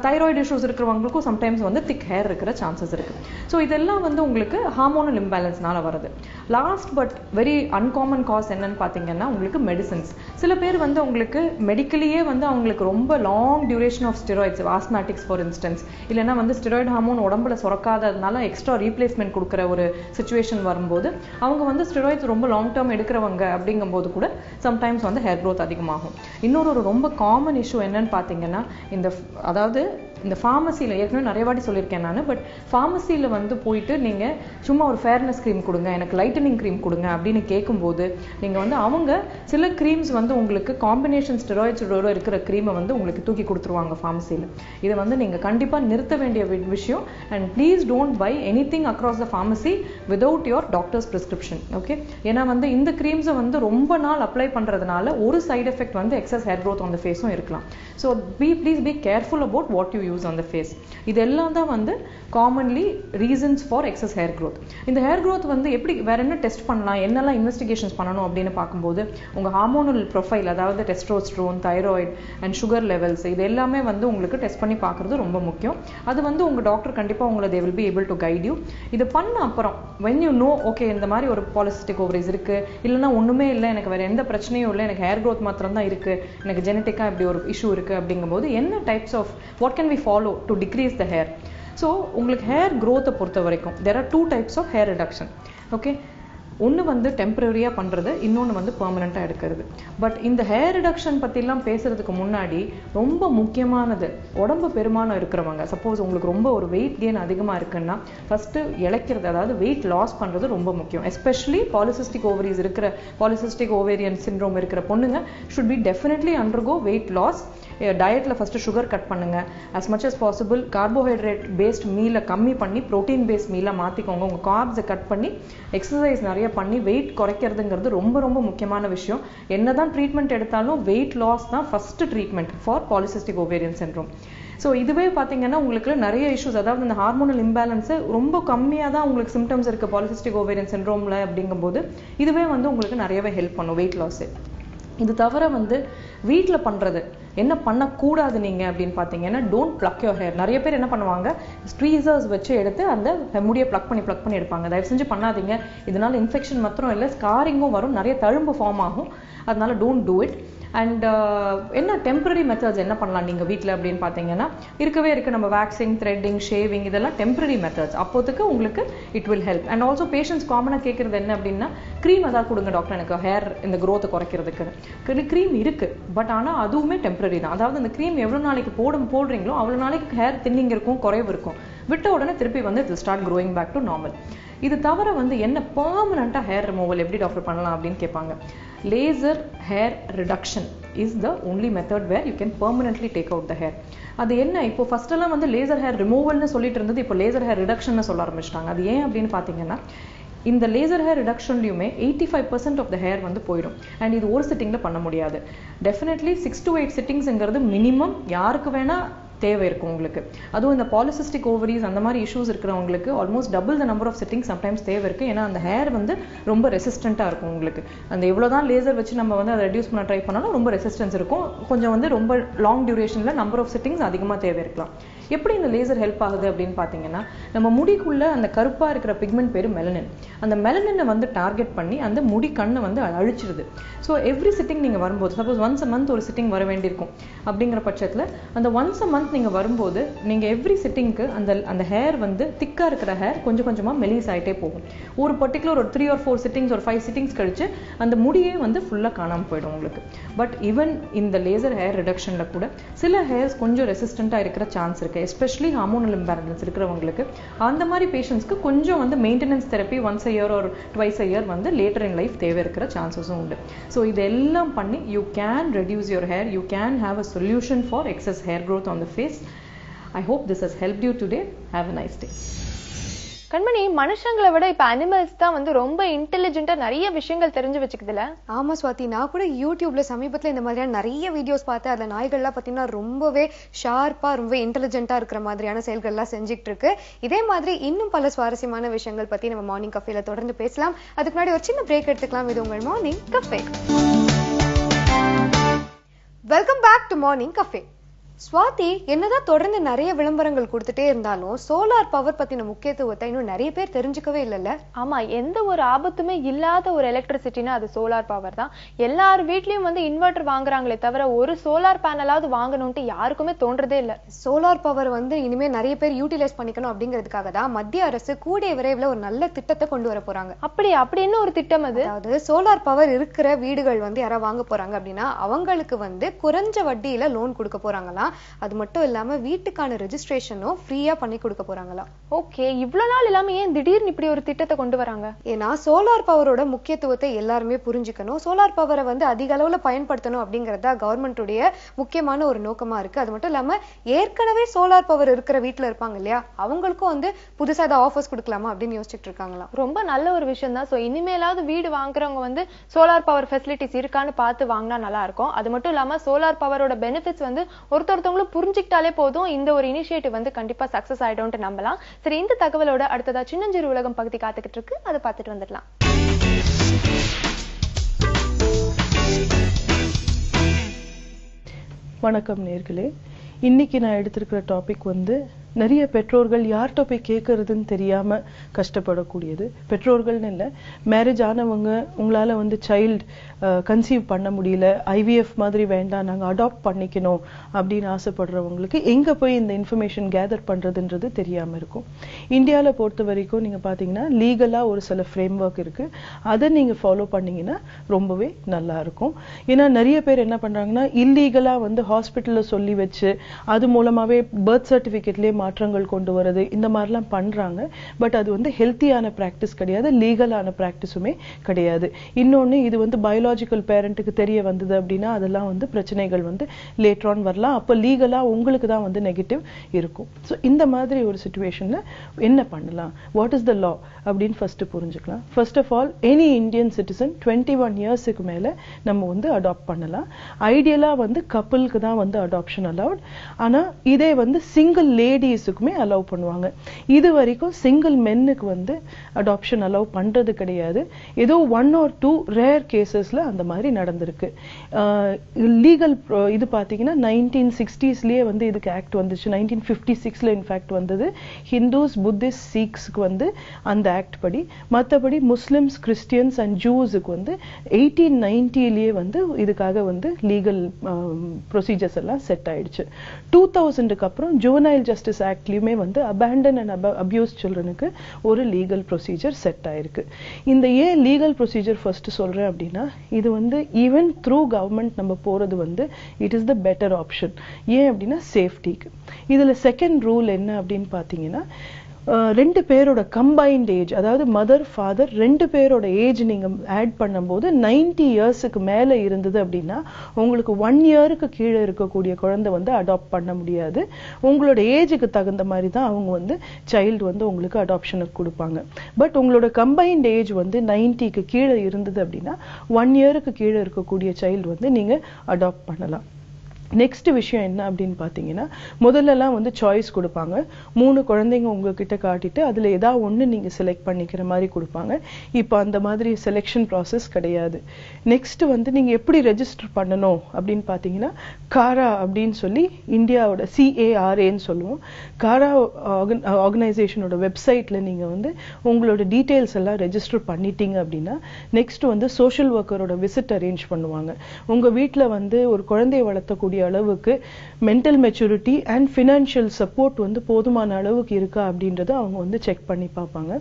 தைராய்டு இஷ்யூஸ் இருக்கிறவங்களுக்கும் சம்டைம்ஸ் வந்து திக் ஹேர் இருக்கிற சான்சஸ் இருக்கு. ஸோ இதெல்லாம் வந்து உங்களுக்கு ஹார்மோனல் இம்பேலன்ஸ்னால வருது. Last but very uncommon cause என்னன்னு பார்த்தீங்கன்னா உங்களுக்கு மெடிசன்ஸ். சில பேர் வந்து உங்களுக்கு மெடிக்கலியே வந்து அவங்களுக்கு ரொம்ப long duration of steroids, asthmatics for instance, இல்லைன்னா வந்து ஸ்டெராய்டு ஹார்மோன் உடம்புல சுரக்காததுனால எக்ஸ்ட்ரா ரீப்ளேஸ்மெண்ட் கொடுக்குற ஒரு சுச்சுவேஷன் வரும்போது அவங்க வந்து ஸ்டெராய்ட்ஸ் ரொம்ப லாங் டேர்ம் எடுக்கிறவங்க அப்படிங்கும்போது கூட சம்டைம்ஸ் வந்து ஹேர் க்ரோத் அதிகமாகும். இன்னொரு ரொம்ப காமன் இஷ்யூ என்னன்னு பார்த்தீங்கன்னா, அதாவது இந்த ஃபார்மசியில் ஏற்கனவே நிறைய வாட்டி சொல்லியிருக்கேன் நான், பட் ஃபார்மசியில் வந்து போயிட்டு நீங்கள் சும்மா ஒரு ஃபேர்னஸ் க்ரீம் கொடுங்க, எனக்கு லைட்டனிங் க்ரீம் கொடுங்க அப்படின்னு கேட்கும்போது நீங்கள் வந்து அவங்க சில க்ரீம்ஸ் வந்து உங்களுக்கு காம்பினேஷன் ஸ்டெராய்ட்ஸோட இருக்கிற க்ரீமை வந்து உங்களுக்கு தூக்கி கொடுத்துருவாங்க ஃபார்மசியில். இதை வந்து நீங்கள் கண்டிப்பாக நிறுத்த வேண்டிய விஷயம். And please don't by any thing across the pharmacy without your doctors prescription. Okay, ஏன்னா வந்து இந்த க்ரீம்ஸை வந்து ரொம்ப நாள் அப்ளை பண்ணுறதுனால ஒரு சைட் எஃபெக்ட் வந்து excess hair growth on the ஃபேஸும் இருக்கலாம். So please be careful about what you use on the face. இதெல்லாம் தான் வந்து commonly reasons for excess hair growth. இந்த hair growth வந்து எப்படி வேற என்ன டெஸ்ட் பண்ணலாம், என்னெல்லாம் இன்வெஸ்டிகேஷன்ஸ் பண்ணணும் அப்படின்னு பார்க்கும்போது உங்க ஹார்மோனல் ப்ரொஃபைல், அதாவது testosterone, thyroid and sugar levels, இது எல்லாமே வந்து உங்களுக்கு டெஸ்ட் பண்ணி பார்க்கறது ரொம்ப முக்கியம். அது வந்து உங்க டாக்டர் கண்டிப்பா உங்களை they will be able to guide you. இது பண்ண அப்புறம் when you know okay இந்த மாதிரி ஒரு பாலிசிஸ்டிக் ஓவரிஸ் இருக்கு, இல்லைன்னா ஒண்ணுமே இல்லை, எனக்கு வேற எந்த பிரச்சனையும் இல்லை, எனக்கு ஹேர் growth மாத்திரம் தான் இருக்கு, எனக்கு ஜெனட்டிக்கா இப்படி ஒரு இஷ்யூ இருக்கு அப்படிங்கும்போது என்ன types of what can we follow to decrease the hair. So உங்களுக்கு ஹேர் growth பொறுத்த வரைக்கும் there are two types of hair reduction. Okay, ஒன்று வந்து டெம்பரரியாக பண்ணுறது, இன்னொன்று வந்து பெர்மனண்ட்டாக எடுக்கிறது. பட் இந்த ஹேர் ரிடக்ஷன் பற்றிலாம் பேசுறதுக்கு முன்னாடி ரொம்ப முக்கியமானது, உடம்பு பெருமானம் இருக்கிறவங்க, சப்போஸ் உங்களுக்கு ரொம்ப ஒரு வெயிட் கெயின் அதிகமாக இருக்குன்னா ஃபஸ்ட்டு இழைக்கிறது, அதாவது வெயிட் லாஸ் பண்ணுறது ரொம்ப முக்கியம். எஸ்பெஷலி பாலிசிஸ்டிக் ஓவரிஸ் இருக்கிற, பாலிசிஸ்டிக் ஓவேரியன் சிண்ட்ரோம் இருக்கிற பொண்ணுங்க should be definitely undergo weight loss. டயட்டில் ஃபஸ்ட்டு சுகர் கட் பண்ணுங்க, as much as possible carbohydrate based மீலை கம்மி பண்ணி ப்ரோட்டீன் பேஸ்ட் மீலாக மாற்றிக்கோங்க. உங்கள் கார்ப்ஸை கட் பண்ணி எக்ஸசைஸ் நிறைய பண்ணி வெயிட் குறைக்கிறதுங்கிறது ரொம்ப ரொம்ப முக்கியமான விஷயம். என்னதான் ட்ரீட்மெண்ட் எடுத்தாலும் வெயிட் லாஸ் தான் first treatment for polycystic ovarian syndrome. So இதுவே பார்த்தீங்கன்னா உங்களுக்கு நிறைய இஷ்யூஸ், அதாவது இந்த ஹார்மோனல் இம்பேலன்ஸு ரொம்ப கம்மியாக தான் உங்களுக்கு சிம்டம்ஸ் இருக்குது பாலிசிஸ்டிக் ஓவேரியன் சிண்ட்ரோமில் அப்படிங்கும்போது இதுவே வந்து உங்களுக்கு நிறையவே ஹெல்ப் பண்ணும் வெயிட் லாஸு. இது தவிர வந்து வீட்டில் பண்ணுறது, என்ன பண்ணக்கூடாது நீங்க அப்படின்னு பார்த்தீங்கன்னா, டோன்ட் பிளக் யோர் ஹேர். நிறைய பேர் என்ன பண்ணுவாங்க, ஸ்ட்ரீசர்ஸ் வச்சு எடுத்து அந்த முடியை பிளக் பண்ணி எடுப்பாங்க. தயவு செஞ்சு பண்ணாதீங்க. இதனால இன்ஃபெக்ஷன் மாத்திரம் இல்லை, ஸ்காரிங்கும் வரும், நிறைய தழும்பு ஃபார்ம் ஆகும். அதனால டோன்ட் டூ இட். அண்ட் என்ன டெம்பரரி மெத்தட்ஸ் என்ன பண்ணலாம் நீங்கள் வீட்டில் அப்படின்னு பார்த்தீங்கன்னா, இருக்கவே இருக்குது நம்ம வேக்சிங், த்ரெட்டிங், ஷேவிங், இதெல்லாம் டெம்பரரி மெத்தட்ஸ். அப்போதுக்கு உங்களுக்கு it will help. And also patients காமனாக கேட்குறது என்ன அப்படின்னா, க்ரீம் ஏதாவது கொடுங்க டாக்டர் எனக்கு ஹேர் இந்த க்ரோத்தை குறைக்கிறதுக்கு. க்ரீம் இருக்குது, பட் ஆனால் அதுவுமே டெம்பரரி தான். அதாவது அந்த க்ரீம் எவ்வளோ நாளைக்கு போடுறீங்களோ அவ்வளோ நாளைக்கு ஹேர் தின்னிங் இருக்கும், குறைவு இருக்கும். விட்ட உடனே திருப்பி வந்து it will start growing back to normal. இது தவிர வந்து என்ன பெர்மனண்ட்டாக ஹேர் ரிமூவல் எப்படி டாக்டர் பண்ணலாம் அப்படின்னு கேட்பாங்க. Laser hair reduction is the only method where you can permanently take out the hair. அது என்ன, இப்போ ஃபர்ஸ்ட் எல்லாம் வந்து லேசர் ஹேர் ரிமூவல்னு சொல்லிட்டு இருந்தது, இப்போ லேசர் ஹேர் ரிடக்ஷன் சொல்ல ஆரம்பிச்சிட்டாங்க. அது ஏன் அப்படின்னு பார்த்தீங்கன்னா, இந்த லேசர் ஹேர் ரிடக்ஷன்லையுமே 85% ஆஃப் த ஹேர் வந்து போயிடும். அண்ட் இது ஒரு சிட்டிங்கில் பண்ண முடியாது. டெஃபினெட்லி 6 to 8 சிட்டிங்ஸ்ங்கிறது மினிமம் யாருக்கு வேணா தேவை இருக்கும் உங்களுக்கு. அதுவும் இந்த பாலிசிஸ்டிக் ஓவரிஸ் அந்த மாதிரி இஷ்யூஸ் இருக்கிறவங்களுக்கு almost double the number of sitting sometimes தேவை இருக்கு. ஏன்னா அந்த ஹேர் வந்து ரொம்ப ரெசிஸ்டண்ட்டாக இருக்கும் உங்களுக்கு. அந்த எவ்வளோதான் லேசர் வச்சு நம்ம வந்து அதை ரெடியூஸ் பண்ண ட்ரை பண்ணாலும் ரொம்ப ரெசிஸ்டன்ஸ் இருக்கும். கொஞ்சம் வந்து ரொம்ப லாங் டியூரேஷனில் நம்பர் ஆஃப் சிட்டிங்ஸ் அதிகமாக தேவை இருக்கலாம். எப்படி இந்த லேசர் ஹெல்ப் ஆகுது அப்படின்னு பார்த்தீங்கன்னா, நம்ம முடிக்குள்ள அந்த கருப்பாக இருக்கிற பிக்மெண்ட் பேர் மெலனின். அந்த மெலனினை வந்து டார்கெட் பண்ணி அந்த முடி கண்ணை வந்து அழிச்சிருது. ஸோ எவ்ரி சிட்டிங் நீங்கள் வரும்போது, சப்போஸ் ஒன்ஸ் அ மந்த் ஒரு சிட்டிங் வர வேண்டியிருக்கும் அப்படிங்கிற பட்சத்தில், அந்த ஒன்ஸ் அ மந்த் நீங்கள் வரும்போது நீங்கள் எவ்ரி சிட்டிங்க்கு அந்த ஹேர் வந்து திக்காக இருக்கிற ஹேர் கொஞ்சம் கொஞ்சமாக மெலிஸ் ஆகிட்டே போகும். ஒரு பர்டிகுலர் ஒரு 3 or 4 சிட்டிங்ஸ் ஒரு 5 சிட்டிங்ஸ் கழிச்சு அந்த முடியே வந்து ஃபுல்லாக காணாமல் போயிடும் உங்களுக்கு. பட் ஈவன் இந்த லேசர் ஹேர் ரிடக்ஷனில் கூட சில ஹேர்ஸ் கொஞ்சம் ரெசிஸ்டண்ட்டாக இருக்கிற சான்ஸ் இருக்குது. எஸ்பெஷலி ஹார்மோனல் இம்பேலன்ஸ் இருக்கிறவங்களுக்கு, அந்த மாதிரி பேஷண்ட்ஸ்க்கு கொஞ்சம் வந்து maintenance therapy once a year or twice a year வந்து லேட்டர் இன் லைஃப் தேவை இருக்கிற சான்சஸும் உண்டு. ஸோ இதெல்லாம் பண்ணி you can reduce your hair, you can have a solution for excess hair growth on the face. I hope this has helped you today. Have a nice day. கண்மணி, மனுஷங்களை விட இப்ப animals தான் வந்து ரொம்ப இன்டெலிஜென்ட்டா நிறைய விஷயங்கள் தெரிஞ்சு வச்சுக்குதுல. ஆமா ஸ்வாதி, நான் கூட யூடியூப்ல சமீபத்துல இந்த மாதிரியான நிறைய வீடியோஸ் பார்த்தேன். அதுல நாய்கள்லாம் பாத்தீங்கன்னா ரொம்பவே ஷார்ப்பா, ரொம்ப இன்டெலிஜென்ட்டா இருக்கிற மாதிரியான செயல்கள்லாம் செஞ்சுட்டு இருக்கு. இதே மாதிரி இன்னும் பல சுவாரஸ்யமான விஷயங்கள் பத்தி நம்ம மார்னிங் கஃபேல தொடர்ந்து பேசலாம். அதுக்கு முன்னாடி ஒரு சின்ன பிரேக் எடுத்துக்கலாம். இது உங்கள் morning cafe. Welcome back to morning cafe. Swathi, என்னதான் தொடர்ந்து நிறைய விளம்பரங்கள் கொடுத்துட்டே இருந்தாலும் சோலார் பவர் பத்தின முக்கியத்துவத்தை இன்னும் நிறைய பேர் தெரிஞ்சுக்கவே இல்லைல்ல. ஆமா, எந்த ஒரு ஆபத்துமே இல்லாத ஒரு எலக்ட்ரிசிட்டினா அது சோலார் பவர் தான். எல்லார் வீட்லயும் வந்து இன்வெர்டர் வாங்குறாங்களே தவிர ஒரு சோலார் பேனலாவது வாங்கணும்ட்டு யாருக்குமே தோன்றதே இல்லை. சோலார் பவர் வந்து இனிமே நிறைய பேர் யூட்டிலைஸ் பண்ணிக்கணும் அப்படிங்கிறதுக்காக தான் மத்திய அரசு கூடிய விரைவில் ஒரு நல்ல திட்டத்தை கொண்டு வர போறாங்க. அப்படி என்ன ஒரு திட்டம் அது? அதாவது சோலார் பவர் இருக்கிற வீடுகள் வந்து யாராவது வாங்க போறாங்க அப்படின்னா அவங்களுக்கு வந்து குறைஞ்ச வட்டியில லோன் கொடுக்க போறாங்களாம். அது மட்டும் இல்லாம வீட்டுக்கான ரெஜிஸ்ட்ரேஷனும் ஃப்ரீயா பண்ணி கொடுக்க போறாங்களாம். ஓகே, இவ்வளவு நாள் இல்லாம ஏன் திடீர்னு இப்படி ஒரு திட்டத்தை கொண்டு வராங்க? ஏன்னா சோலார் பவரோட முக்கியத்துவத்தை எல்லாருமே புரிஞ்சுக்கணும். சோலார் பவரை வந்து அதிக அளவுல பயன்படுத்தணும் அப்படிங்கறதா கவர்மெண்ட்டுடைய முக்கியமான ஒரு நோக்கமா இருக்கு. அது மட்டும் இல்லாம ஏற்கனவே சோலார் பவர் இருக்கிற வீட்டுல இருப்பாங்க இல்லையா, அவங்களுக்கும் வந்து புதுசா ஏதாவது ஆஃபர்ஸ் கொடுக்கலாமா அப்படின்னு யோசிச்சுட்டு இருக்காங்களாம். ரொம்ப நல்ல ஒரு விஷயம் தான். ஸோ இனிமேலாவது வீடு வாங்குறவங்க வந்து சோலார் பவர் ஃபெசிலிட்டிஸ் இருக்கான்னு பார்த்து வாங்கினா நல்லா இருக்கும். அது மட்டும் இல்லாம சோலார் பவரோட பெனிஃபிட்ஸ் வந்து ஒருத்தவங்களும் புரிஞ்சுக்கிட்டாலே போதும், இந்த ஒரு இனிஷியேட்டிவ் வந்து கண்டிப்பா சக்சஸ் ஆயிடும்னு நம்பலாம். சரி, இந்த தகவலோட அடுத்ததா சின்னஞ்சிறு உலகம் பகுதி காத்துக்கிட்டு இருக்கு, அதை பார்த்துட்டு வந்துடலாம். வணக்கம் நேர்களே. இன்னைக்கு நான் எடுத்திருக்கிற டாபிக் வந்து நிறைய பெற்றோர்கள் யார்கிட்ட போய் கேட்கறதுன்னு தெரியாம கஷ்டப்படக்கூடியது. பெற்றோர்கள்னு இல்லை, மேரேஜ் ஆனவங்க உங்களால வந்து சைல்டு கன்சீவ் பண்ண முடியல, ஐவிஎஃப் மாதிரி வேண்டாம், நாங்க அடாப்ட் பண்ணிக்கணும் அப்படின்னு ஆசைப்படுறவங்களுக்கு எங்க போய் இந்த இன்ஃபர்மேஷன் கேதர் பண்றதுன்றது தெரியாம இருக்கும். இந்தியாவில் பொறுத்த வரைக்கும் நீங்க பாத்தீங்கன்னா லீகலா ஒரு சில ஃப்ரேம் ஒர்க் இருக்கு, அதை நீங்க ஃபாலோ பண்ணீங்கன்னா ரொம்பவே நல்லா இருக்கும். ஏன்னா நிறைய பேர் என்ன பண்றாங்கன்னா இல்லீகலா வந்து ஹாஸ்பிட்டல்ல சொல்லி வச்சு அது மூலமாவே பர்த் சர்டிபிகேட்லயே மாற்றங்கள் கொண்டு வரது, இந்த மாதிரிலாம் பண்றாங்க. பட் அது வந்து ஹெல்த்தியான பிராக்டிஸ் கிடையாது, லீகலான பிராக்டிஸுமே கிடையாது. இன்னொன்னு, இது வந்து பயாலஜிக்கல் பேரண்ட்டுக்கு தெரிய வந்தது அப்படின்னா அதெல்லாம் வந்து பிரச்சனைகள் வந்து லேட்டர் ஆன் வரலாம். அப்போ லீகலா உங்களுக்கு தான் வந்து நெகட்டிவ் இருக்கும். ஸோ இந்த மாதிரி ஒரு சிச்சுவேஷன்ல என்ன பண்ணலாம், வாட் இஸ் த லா அப்படின்னு ஃபர்ஸ்ட் புரிஞ்சுக்கலாம். First of all, any Indian citizen 21 இயர்ஸுக்கு மேல நம்ம வந்து அடாப்ட் பண்ணலாம். ஐடியலா வந்து கப்பிளுக்கு தான் வந்து அடாப்ஷன் அலவுட். ஆனா இதே வந்து சிங்கிள் லேடி ஃபேமிலிஸுக்குமே அலோவ் பண்ணுவாங்க. இது வரைக்கும் சிங்கிள் மென்னுக்கு வந்து அடாப்ஷன் அலோவ் பண்றது கிடையாது. ஏதோ 1 or 2 ரேர் கேசஸ்ல அந்த மாதிரி நடந்திருக்கு. லீகல் இது பாத்தீங்கன்னா 1960ஸ்லயே வந்து இதுக்கு ஆக்ட் வந்துச்சு. 1956ல இன்ஃபேக்ட் வந்தது. ஹிந்துஸ், புத்திஸ்ட், சீக்ஸ்க்கு வந்து அந்த ஆக்ட் படி, மற்றபடி முஸ்லிம்ஸ், கிறிஸ்டியன்ஸ் அண்ட் ஜூஸுக்கு வந்து 1890லயே வந்து இதுக்காக வந்து லீகல் ப்ரொசீஜர்ஸ் எல்லாம் செட் ஆயிடுச்சு. 2000க்கு அப்புறம் ஜுவனைல் ஜஸ்டிஸ் ஆக்ட்லயுமே வந்து அபேண்டன் அண்ட் அபியூஸ் சில்ட்ரனுக்கு ஒரு லீகல் ப்ரொசீஜர் செட் ஆயிருக்கு. இந்த ஏன் லீகல் ப்ரொசீஜர் ஃபர்ஸ்ட் சொல்றேன் அப்படின்னா, இது வந்து ஈவன் த்ரூ கவர்மெண்ட் நம்ம போறது வந்து it is the better option. ஏன் அப்படின்னா சேஃப்டிக்கு. இதுல செகண்ட் ரூல் என்ன அப்படின்னு பாத்தீங்கன்னா, 2 பேரோட கம்பைன்ட் ஏஜ், அதாவது மதர் ஃபாதர் 2 பேரோட ஏஜ் நீங்க ஆட் பண்ணும்போது 90 இயர்ஸுக்கு மேல இருந்தது அப்படின்னா உங்களுக்கு 1 இயருக்கு கீழே இருக்கக்கூடிய குழந்தை வந்து அடாப்ட் பண்ண முடியாது. உங்களோட ஏஜுக்கு தகுந்த மாதிரி தான் அவங்க வந்து சைல்டு வந்து உங்களுக்கு அடாப்ஷனுக்கு கொடுப்பாங்க. பட் உங்களோட கம்பைன்ட் ஏஜ் வந்து 90க்கு கீழே இருந்தது அப்படின்னா 1 இயருக்கு கீழே இருக்கக்கூடிய சைல்டு வந்து நீங்க அடாப்ட் பண்ணலாம். நெக்ஸ்ட் விஷயம் என்ன அப்படின்னு பாத்தீங்கன்னா, முதல்லலாம் வந்து சாய்ஸ் கொடுப்பாங்க. 3 குழந்தைங்க உங்ககிட்ட காட்டிட்டு அதுல ஏதாவது ஒண்ணு நீங்க செலக்ட் பண்ணிக்கிற மாதிரி கொடுப்பாங்க. இப்போ அந்த மாதிரி செலெக்ஷன் ப்ராசஸ் கிடையாது. நெக்ஸ்ட் வந்து நீங்க எப்படி ரெஜிஸ்டர் பண்ணணும் அப்படின்னு பாத்தீங்கன்னா, காரா அப்படின்னு சொல்லி இந்தியாவோட CARAன்னு சொல்லுவோம். காரா ஆர்கனைசேஷனோட வெப்சைட்ல நீங்க வந்து உங்களோட டீடைல்ஸ் எல்லாம் ரெஜிஸ்டர் பண்ணிட்டீங்க அப்படின்னா நெக்ஸ்ட் வந்து சோஷியல் ஒர்க்கரோட விசிட் அரேஞ்ச் பண்ணுவாங்க. உங்க வீட்டுல வந்து ஒரு குழந்தையை வளர்த்தக்கூடிய அளவுக்கு mental maturity and financial support வந்து போதுமான அளவுக்கு இருக்கா அப்படின்றத அவங்க வந்து செக் பண்ணி பார்ப்பாங்க.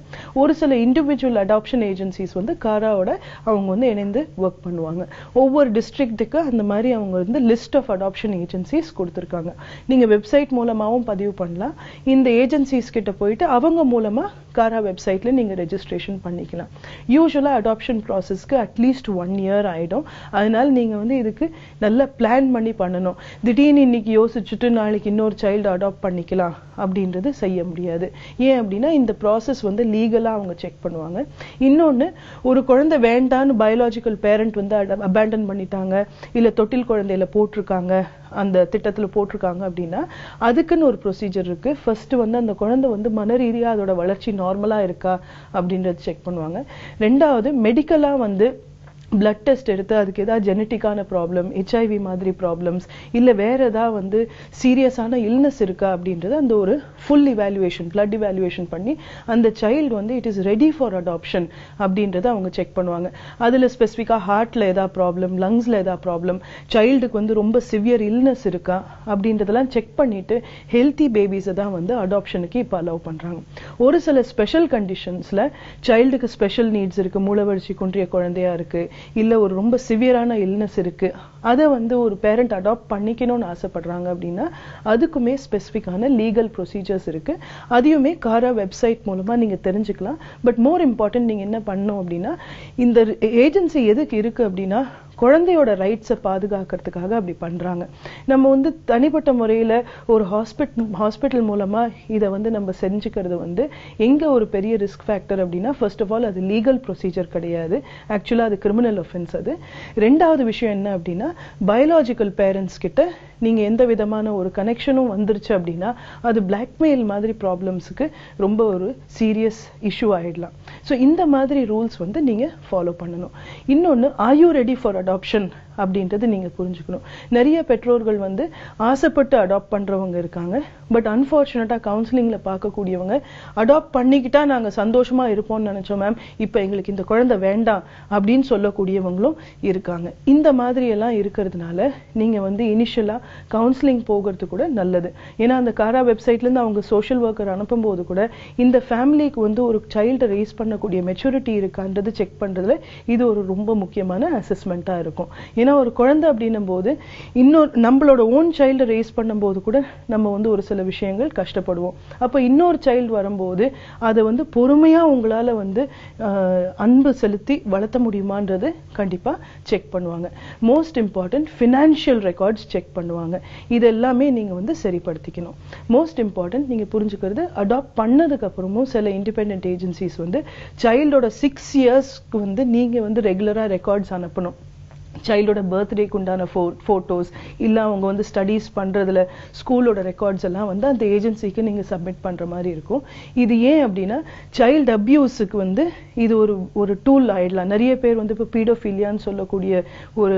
ஒரு சில இண்டிவிஜுவல் அடாப்ஷன் ஏஜென்சிஸ் வந்து காராவோட அவங்க வந்து இணைந்து ஒர்க் பண்ணுவாங்க. ஒவ்வொரு டிஸ்ட்ரிக்ட்டுக்கு அந்த மாதிரி அவங்க வந்து லிஸ்ட் ஆஃப் அடாப்ஷன் ஏஜென்சிஸ் கொடுத்துருக்காங்க. நீங்க வெப்சைட் மூலமாவும் பதிவு பண்ணலாம். இந்த ஏஜென்சிஸ் கிட்ட போயிட்டு அவங்க மூலமா காரா வெப்சைட்ல நீங்க ரெஜிஸ்ட்ரேஷன் பண்ணிக்கலாம். யூசுவலா அடாப்ஷன் ப்ராசஸ்க்கு அட்லீஸ்ட் 1 இயர் ஆயிடும். அதனால நீங்க வந்து இதுக்கு நல்ல பிளான் பண்ணி பண்ணணும். திடீர்னு இன்னைக்கு யோசிச்சுட்டு நாளைக்கு இன்னொரு சைல்டு அடாப்ட் பண்ணிக்கலாம் அப்படின்றது செய்ய முடியாது. ஏன் அப்படின்னா இந்த ப்ராசஸ் வந்து லீகலா அவங்க செக் பண்ணுவாங்க. இன்னொன்னு, ஒரு குழந்தை வேண்டான்னு பயாலஜிக்கல் பேரண்ட் வந்து அபேண்டன் பண்ணிட்டாங்க, இல்ல தொட்டில் குழந்தையில போட்டிருக்காங்க, அந்த திட்டத்துல போட்டிருக்காங்க அப்படின்னா அதுக்குன்னு ஒரு ப்ரொசீஜர் இருக்கு. ஃபர்ஸ்ட் வந்து அந்த குழந்தை வந்து மனரீதியா அதோட வளர்ச்சி நார்மலா இருக்கா அப்படின்றத செக் பண்ணுவாங்க. ரெண்டாவது, மெடிக்கலா வந்து பிளட் டெஸ்ட் எடுத்து அதுக்கு ஏதாவது ஜெனட்டிக்கான ப்ராப்ளம், HIV மாதிரி ப்ராப்ளம்ஸ், இல்ல வேற ஏதாவது வந்து சீரியஸான இல்னஸ் இருக்கா அப்படின்றது அந்த ஒரு ஃபுல் இவாலுவேஷன், பிளட் இவாலுவேஷன் பண்ணி அந்த சைல்டு வந்து it is ready for adoption அப்படின்றத அவங்க செக் பண்ணுவாங்க. அதுல ஸ்பெசிஃபிக்கா ஹார்ட்ல ஏதாவது ப்ராப்ளம், லங்ஸ்ல ஏதாவது ப்ராப்ளம், சைல்டுக்கு வந்து ரொம்ப சிவியர் இல்னஸ் இருக்கா அப்படின்றதெல்லாம் செக் பண்ணிட்டு ஹெல்த்தி பேபிஸை தான் வந்து அடாப்ஷனுக்கு இப்போ அலோவ் பண்றாங்க. ஒரு சில ஸ்பெஷல் கண்டிஷன்ஸ்ல சைல்டுக்கு ஸ்பெஷல் நீட்ஸ் இருக்கு, மூளவளர்ச்சி குன்றிய குழந்தையா இருக்கு, இல்ல ஒரு ரொம்ப சிவியரான இல்னஸ் இருக்கு, அதை வந்து ஒரு பேரண்ட் அடாப்ட் பண்ணிக்கணும்னு ஆசைப்படுறாங்க அப்படின்னா அதுக்குமே ஸ்பெசிஃபிக்கான லீகல் ப்ரொசீஜர்ஸ் இருக்கு. அதையுமே காரா வெப்சைட் மூலமா நீங்க தெரிஞ்சுக்கலாம். பட் மோர் இம்பார்ட்டன்ட், நீங்க என்ன பண்ணணும் அப்படின்னா, இந்த ஏஜென்சி எதுக்கு இருக்கு அப்படின்னா குழந்தையோட ரைட்ஸை பாதுகாக்கிறதுக்காக அப்படி பண்றாங்க. நம்ம வந்து தனிப்பட்ட முறையில ஒரு ஹாஸ்பிட்டல் மூலமா இதை வந்து நம்ம செஞ்சுக்கிறது வந்து எங்க ஒரு பெரிய ரிஸ்க் ஃபேக்டர் அப்படின்னா, ஃபர்ஸ்ட் ஆஃப் ஆல் அது லீகல் ப்ரொசீஜர் கிடையாது, ஆக்சுவலா அது கிரிமினல் ஒஃபென்ஸ். அது ரெண்டாவது விஷயம் என்ன அப்படின்னா, பயாலஜிக்கல் பேரண்ட்ஸ் கிட்ட நீங்க எந்த விதமான ஒரு கனெக்ஷனும் வந்துருச்சு அப்படின்னா அது பிளாக்மெயில் மாதிரி ப்ராப்ளம்ஸுக்கு ரொம்ப ஒரு சீரியஸ் இஷ்யூ ஆயிடலாம். ஸோ இந்த மாதிரி ரூல்ஸ் வந்து நீங்க ஃபாலோ பண்ணணும். இன்னொன்னு, are you ready for adoption அப்படின்றது நீங்க புரிஞ்சுக்கணும். நிறைய பெற்றோர்கள் வந்து ஆசைப்பட்டு அடாப்ட் பண்றவங்க இருக்காங்க. பட் அன்பார்ச்சுனேட்டா கவுன்சிலிங்ல பார்க்கக்கூடியவங்க அடாப்ட் பண்ணிக்கிட்டா நாங்க சந்தோஷமா இருப்போம்னு நினைச்சோம் மேம், இப்ப எங்களுக்கு இந்த குழந்தை வேண்டாம் அப்படின்னு சொல்லக்கூடியவங்களும் இருக்காங்க. இந்த மாதிரி எல்லாம் இருக்கிறதுனால நீங்க வந்து இனிஷியலா கவுன்சிலிங் போகிறது கூட நல்லது. ஏன்னா அந்த காரா வெப்சைட்ல இருந்து அவங்க சோஷியல் ஒர்க்கர் அனுப்பும் போது கூட இந்த ஃபேமிலிக்கு வந்து ஒரு சைல்டை ரேஸ் பண்ணக்கூடிய மெச்சூரிட்டி இருக்கான்றது செக் பண்றதுல இது ஒரு ரொம்ப முக்கியமான அசஸ்மெண்டா இருக்கும். ஏன்னா ஒரு குழந்தை அப்படின்னும் போது இன்னொரு நம்மளோட ஓன் சைல்டை ரேஸ் பண்ணும் போது கூட நம்ம வந்து ஒரு சில விஷயங்கள் கஷ்டப்படுவோம். அப்ப இன்னொரு சைல்டு வரும்போது அதை வந்து பொறுமையா உங்களால வந்து அன்பு செலுத்தி வளர்த்த முடியுமான்றது கண்டிப்பா செக் பண்ணுவாங்க. Most important, financial records check பண்ணுவாங்க. இது எல்லாமே நீங்க வந்து சரிப்படுத்திக்கணும். மோஸ்ட் இம்பார்ட்டன்ட், நீங்க புரிஞ்சுக்கிறது, அடாப்ட் பண்ணதுக்கு அப்புறமும் சில இண்டிபெண்டன்ட் ஏஜென்சிஸ் வந்து சைல்டோட 6 இயர்ஸ்க்கு வந்து நீங்க வந்து ரெகுலரா ரெக்கார்ட்ஸ் அனுப்பணும். சைல்டோட பர்த்டேக்கு உண்டான ஃபோட்டோஸ் இல்லை அவங்க வந்து ஸ்டடீஸ் பண்ணுறதுல ஸ்கூலோட ரெக்கார்ட்ஸ் எல்லாம் வந்து அந்த ஏஜென்சிக்கு நீங்கள் சப்மிட் பண்ணுற மாதிரி இருக்கும். இது ஏன் அப்படின்னா சைல்டு அப்யூஸுக்கு வந்து இது ஒரு டூல் ஆயிடலாம். நிறைய பேர் வந்து இப்போ பீடோஃபிலியான்னு சொல்லக்கூடிய ஒரு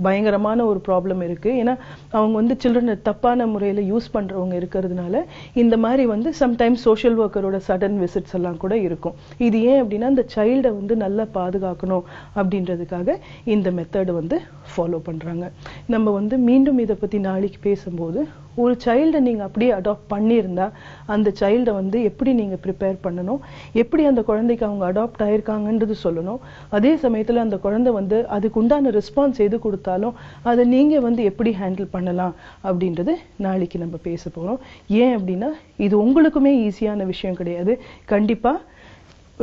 பயங்கரமான ஒரு ப்ராப்ளம் இருக்குது. ஏன்னா அவங்க வந்து சில்ட்ரனை தப்பான முறையில் யூஸ் பண்ணுறவங்க இருக்கிறதுனால இந்த மாதிரி வந்து சம்டைம்ஸ் சோஷியல் ஒர்க்கரோட சடன் விசிட்ஸ் எல்லாம் கூட இருக்கும். இது ஏன் அப்படின்னா இந்த சைல்டை வந்து நல்லா பாதுகாக்கணும் அப்படின்றதுக்காக இந்த மெத்தட் வந்து ஃபாலோ பண்றாங்க. நம்ம வந்து மீண்டும் இதை பத்தி நாளைக்கு பேசும்போது ஒரு சைல்டை நீங்க அப்படியே அடாப்ட் பண்ணியிருந்தா அந்த சைல்டை வந்து எப்படி நீங்க ப்ரிப்பேர் பண்ணணும், எப்படி அந்த குழந்தைக்கு அவங்க அடாப்ட் ஆயிருக்காங்கன்றது சொல்லணும். அதே சமயத்துல அந்த குழந்தை வந்து அதுக்கு உண்டான ரெஸ்பான்ஸ் எது கொடுத்தாலும் அதை நீங்க வந்து எப்படி ஹேண்டில் பண்ணலாம் அப்படின்றது நாளைக்கு நம்ம பேச போறோம். ஏன் அப்படின்னா இது உங்களுக்குமே ஈஸியான விஷயம் கிடையாது. கண்டிப்பா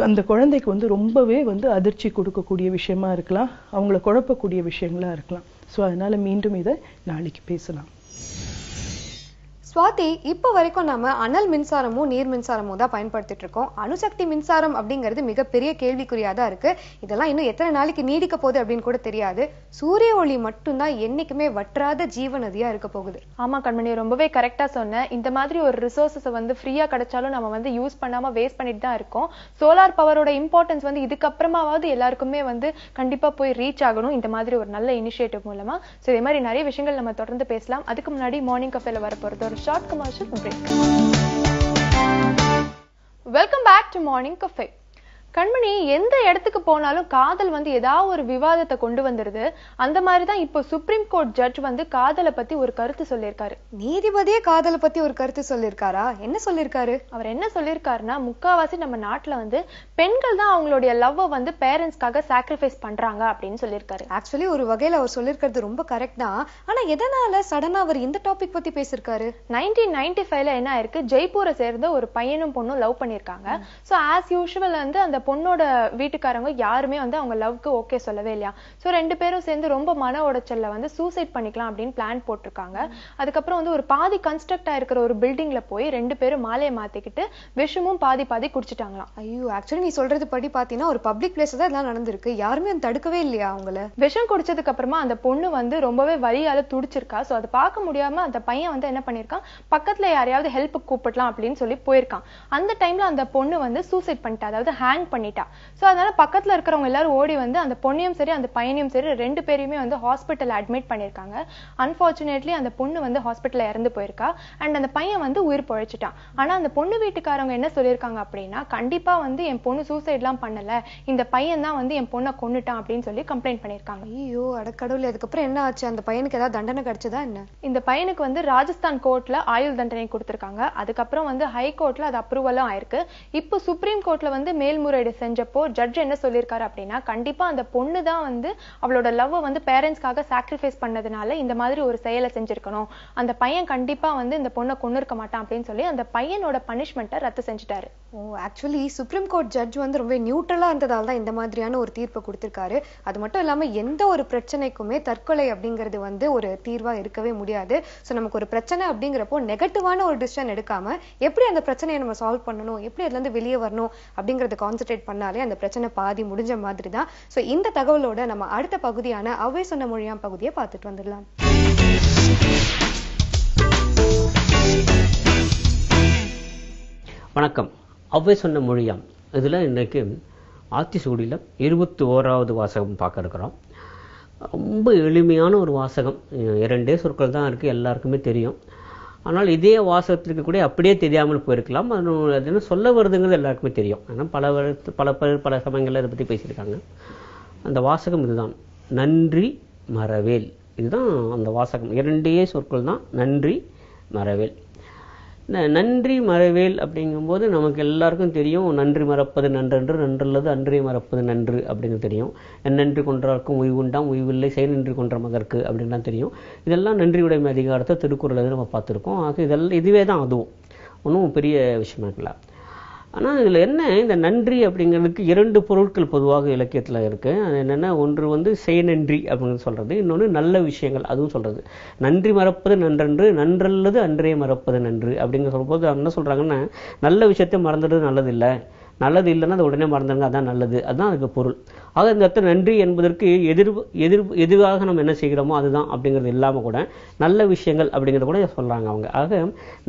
அந்த குழந்தைக்கு வந்து ரொம்பவே வந்து அதிர்ச்சி கொடுக்கக்கூடிய விஷயமா இருக்கலாம், அவங்கள குழப்பக்கூடிய விஷயங்களா இருக்கலாம். ஸோ அதனால மீண்டும் இதை நாளைக்கு பேசலாம். சுவாதி, இப்போ வரைக்கும் நம்ம அனல் மின்சாரமும் நீர் மின்சாரமும் தான் பயன்படுத்திட்டு இருக்கோம். அணுசக்தி மின்சாரம் அப்படிங்கிறது மிகப்பெரிய கேள்விக்குறியா தான் இருக்கு. இதெல்லாம் இன்னும் எத்தனை நாளைக்கு நீடிக்க போகுது அப்படின்னு கூட தெரியாது. சூரிய ஒளி மட்டும்தான் என்னைக்குமே வற்றாத ஜீவ நதியா இருக்க போகுது. ஆமா கண்மணி, ரொம்பவே கரெக்டா சொன்னேன். இந்த மாதிரி ஒரு ரிசோர்ஸஸை வந்து ஃப்ரீயா கிடைச்சாலும் நம்ம வந்து யூஸ் பண்ணாம வேஸ்ட் பண்ணிட்டு தான் இருக்கோம். சோலார் பவரோட இம்பார்ட்டன்ஸ் வந்து இதுக்கப்புறமாவது எல்லாருக்குமே வந்து கண்டிப்பா போய் ரீச் ஆகணும் இந்த மாதிரி ஒரு நல்ல இனிஷியேட்டிவ் மூலமா. ஸோ இதே மாதிரி நிறைய விஷயங்கள் நம்ம தொடர்ந்து பேசலாம். அதுக்கு முன்னாடி மார்னிங் கஃபேல வர போறது ஒரு short commercial break. Welcome back to Morning Cafe. கண்மணி, எந்த இடத்துக்கு போனாலும் காதல் வந்து ஏதாவது ஒரு விவாதத்தை கொண்டு வந்துருது. அந்த மாதிரிதான் இப்போ சுப்ரீம் கோர்ட் ஜட்ஜ் வந்து காதலை பத்தி ஒரு கருத்து சொல்லியிருக்காரு. நீதிபதியே காதலை பத்தி ஒரு கருத்து சொல்லியிருக்காரா? என்ன சொல்லியிருக்காரு? அவர் என்ன சொல்லியிருக்காருன்னா, முக்காவாசி நம்ம நாட்டுல வந்து பெண்கள் தான் அவங்களுடைய லவ்வை வந்து பேரண்ட்ஸ்க்காக சாக்ரிஃபைஸ் பண்றாங்க அப்படின்னு சொல்லியிருக்காரு. ஆக்சுவலி ஒரு வகையில அவர் சொல்லியிருக்கிறது ரொம்ப கரெக்ட் தான். ஆனா எதனால சடனா அவர் இந்த டாபிக் பத்தி பேசியிருக்காரு? 1995ல என்ன ஆயிருக்கு, ஜெய்ப்பூரை சேர்ந்த ஒரு பையனும் பொண்ணும் லவ் பண்ணிருக்காங்க. ஸோ ஆஸ் யூஷுவல் வந்து அந்த பொண்ணோட வீட்டுக்காரங்க யாருமே வந்து அவங்க லவ்க்கு ஓகே சொல்லவே இல்லையா. ஸோ ரெண்டு பேரும் சேர்ந்து ரொம்ப மன உடைச்சல்ல வந்து சூசைட் பண்ணிக்கலாம் அப்படின்னு பிளான் போட்டிருக்காங்க. அதுக்கப்புறம் வந்து ஒரு பாதி கன்ஸ்ட்ரக்ட் ஆயிருக்கிற ஒரு பில்டிங்ல போய் ரெண்டு பேரும் மாலையை மாத்திக்கிட்டு விஷமும் பாதி பாதி குடிச்சிட்டாங்களாம். ஐயோ, ஆக்சுவலி நீ சொல்றது படி பாத்தீங்கன்னா ஒரு பப்ளிக் பிளேஸ் தான் இதெல்லாம் நடந்திருக்கு. யாருமே அதை தடுக்கவே இல்லையா அவங்கள? விஷம் குடிச்சதுக்கு அப்புறமா அந்த பொண்ணு வந்து ரொம்பவே வலியால துடிச்சிருக்கா. ஸோ அதை பார்க்க முடியாம அந்த பையன் வந்து என்ன பண்ணிருக்கான், பக்கத்துல யாரையாவது ஹெல்ப் கூப்பிடலாம் அப்படின்னு சொல்லி போயிருக்கான். அந்த டைம்ல அந்த பொண்ணு வந்து சூசைட் பண்ணிட்டா, அதாவது ஹேங் பண்ணிட்டா. சோ அதனால பக்கத்துல இருக்கிறவங்க எல்லாரும் ஓடி வந்து அந்த பொண்ணையும் சரி அந்த பையனையும் சரி ரெண்டு பேரையுமே வந்து ஹாஸ்பிட்டல் அட்மிட் பண்ணிருக்காங்க. அன்பார்ச்சுனேட்லி அந்த பொண்ணு வந்து ஹாஸ்பிட்டல்ல இறந்து போயிருக்கா. அண்ட் அந்த பையன் வந்து உயிர் பழிச்சிட்டான். ஆனா அந்த பொண்ணு வீட்டுக்காரங்க என்ன சொல்லியிருக்காங்க அப்படின்னா, கண்டிப்பா வந்து என் பொண்ணு சூசைட் எல்லாம் பண்ணல, இந்த பையன் தான் வந்து என் பொண்ணை கொன்னுட்டான் அப்படின்னு சொல்லி கம்ப்ளைண்ட் பண்ணிருக்காங்க. ஐயோ அடக்கடவுளே, அதுக்கப்புறம் என்ன ஆச்சு? அந்த பையனுக்கு ஏதாவது தண்டனை கிடைச்சதா என்ன? இந்த பையனுக்கு வந்து ராஜஸ்தான் கோர்ட்ல ஆயுள் தண்டனை கொடுத்திருக்காங்க. அதுக்கப்புறம் வந்து ஹை கோர்ட்ல அது அப்ரூவலும் ஆயிருக்கு. இப்போ சுப்ரீம் கோர்ட்ல வந்து மேல்முறையீடு செஞ்சப்போ ஜட்ஜ் என்ன சொல்லியிருக்காரு அப்படின்னா, கண்டிப்பா அந்த பொண்ணு தான் வந்து அவளோட லவ் வந்து பேரண்ட்ஸ்க்காக சாக்ரிஃபைஸ் பண்ணதுனால இந்த மாதிரி ஒரு செயலை செஞ்சிருக்கணும். அந்த பையன் கண்டிப்பா வந்து இந்த பொண்ணை கொண்டு இருக்க மாட்டான் அப்படின்னு சொல்லி அந்த பையனோட பனிஷ்மெண்ட்டை ரத்து செஞ்சுட்டாரு. ஓ, ஆக்சுவலி சுப்ரீம் கோர்ட் ஜட்ஜ் வந்து ரொம்ப நியூட்ரலா இருந்ததால தான் இந்த மாதிரியான ஒரு தீர்ப்பை கொடுத்திருக்காரு. அது மட்டும் இல்லாம எந்த ஒரு பிரச்சனைக்குமே தற்கொலை அப்படிங்கிறது வந்து ஒரு தீர்வா இருக்கவே முடியாது. ஸோ நமக்கு ஒரு பிரச்சனை அப்படிங்கிறப்போ நெகட்டிவான ஒரு டிசிஷன் எடுக்காம எப்படி அந்த பிரச்சனையை நம்ம சால்வ் பண்ணணும், எப்படி அதுல இருந்து வெளியே வரணும் அப்படிங்கறத கான்சென்ட்ரேட் பண்ணாலே அந்த பிரச்சனை பாதி முடிஞ்ச மாதிரி தான். ஸோ இந்த தகவலோட நம்ம அடுத்த பகுதியான அவ்வை சொன்ன மொழியாம் பகுதியை பார்த்துட்டு வந்துடலாம். வணக்கம். அவ்வை சொன்ன மொழியாம் இதில் இன்றைக்கு ஆத்திசூடியில் 21வது வாசகம் பார்க்க இருக்கிறோம். ரொம்ப எளிமையான ஒரு வாசகம், 2 சொற்கள் தான் இருக்குது, எல்லாருக்குமே தெரியும். ஆனால் இதே வாசகத்திற்கு கூட அப்படியே தெரியாமல் போயிருக்கலாம். அது என்ன சொல்ல வருதுங்கிறது எல்லாருக்குமே தெரியும். ஆனால் பல சமயங்களில் இதை பற்றி பேசியிருக்காங்க. அந்த வாசகம் இதுதான், நன்றி மறவேல். இதுதான் அந்த வாசகம். 2 சொற்கள் தான், நன்றி மறவேல். இந்த நன்றி மறவேல் அப்படிங்கும்போது நமக்கு எல்லாருக்கும் தெரியும், நன்றி மறப்பது நன்றன்று, நன்றல்லது அன்றே மறப்பது நன்று அப்படிங்கிறது தெரியும். நன்றி கொன்றார்க்கும் உய்வுண்டாம், உய்வில்லை செய் நன்றி கொன்ற மகற்கு அப்படின்லாம் தெரியும். இதெல்லாம் நன்றியுடைமை அதிகாரத்தை திருக்குறள் நம்ம பார்த்துருக்கோம். ஆக இதெல்லாம் இதுவே தான் அதுவும் ஒன்றும் பெரிய விஷயமா இருக்கல. ஆனால் இதில் என்ன, இந்த நன்றி அப்படிங்கிறதுக்கு 2 பொருட்கள் பொதுவாக இலக்கியத்தில் இருக்குது. அது என்னென்னா, ஒன்று வந்து செய் நன்றி அப்படிங்கிறது சொல்கிறது, இன்னொன்று நல்ல விஷயங்கள் அதுவும் சொல்கிறது. நன்றி மறப்பது நன்றன்று, நன்றல்லது அன்றே மறப்பது நன்று அப்படிங்கிற சொல்லும்போது என்ன சொல்கிறாங்கன்னா, நல்ல விஷயத்தை மறந்துடுறது நல்லதில்லை, நல்லது இல்லைன்னா அதை உடனே மறந்துடுங்க, அதான் நல்லது, அதுதான் அதுக்கு பொருள். ஆக இந்த இடத்துல நன்றி என்பதற்கு எதிராக நம்ம என்ன செய்கிறோமோ அதுதான் அப்படிங்கிறது இல்லாமல் கூட நல்ல விஷயங்கள் அப்படிங்கிறத கூட சொல்கிறாங்க அவங்க. ஆக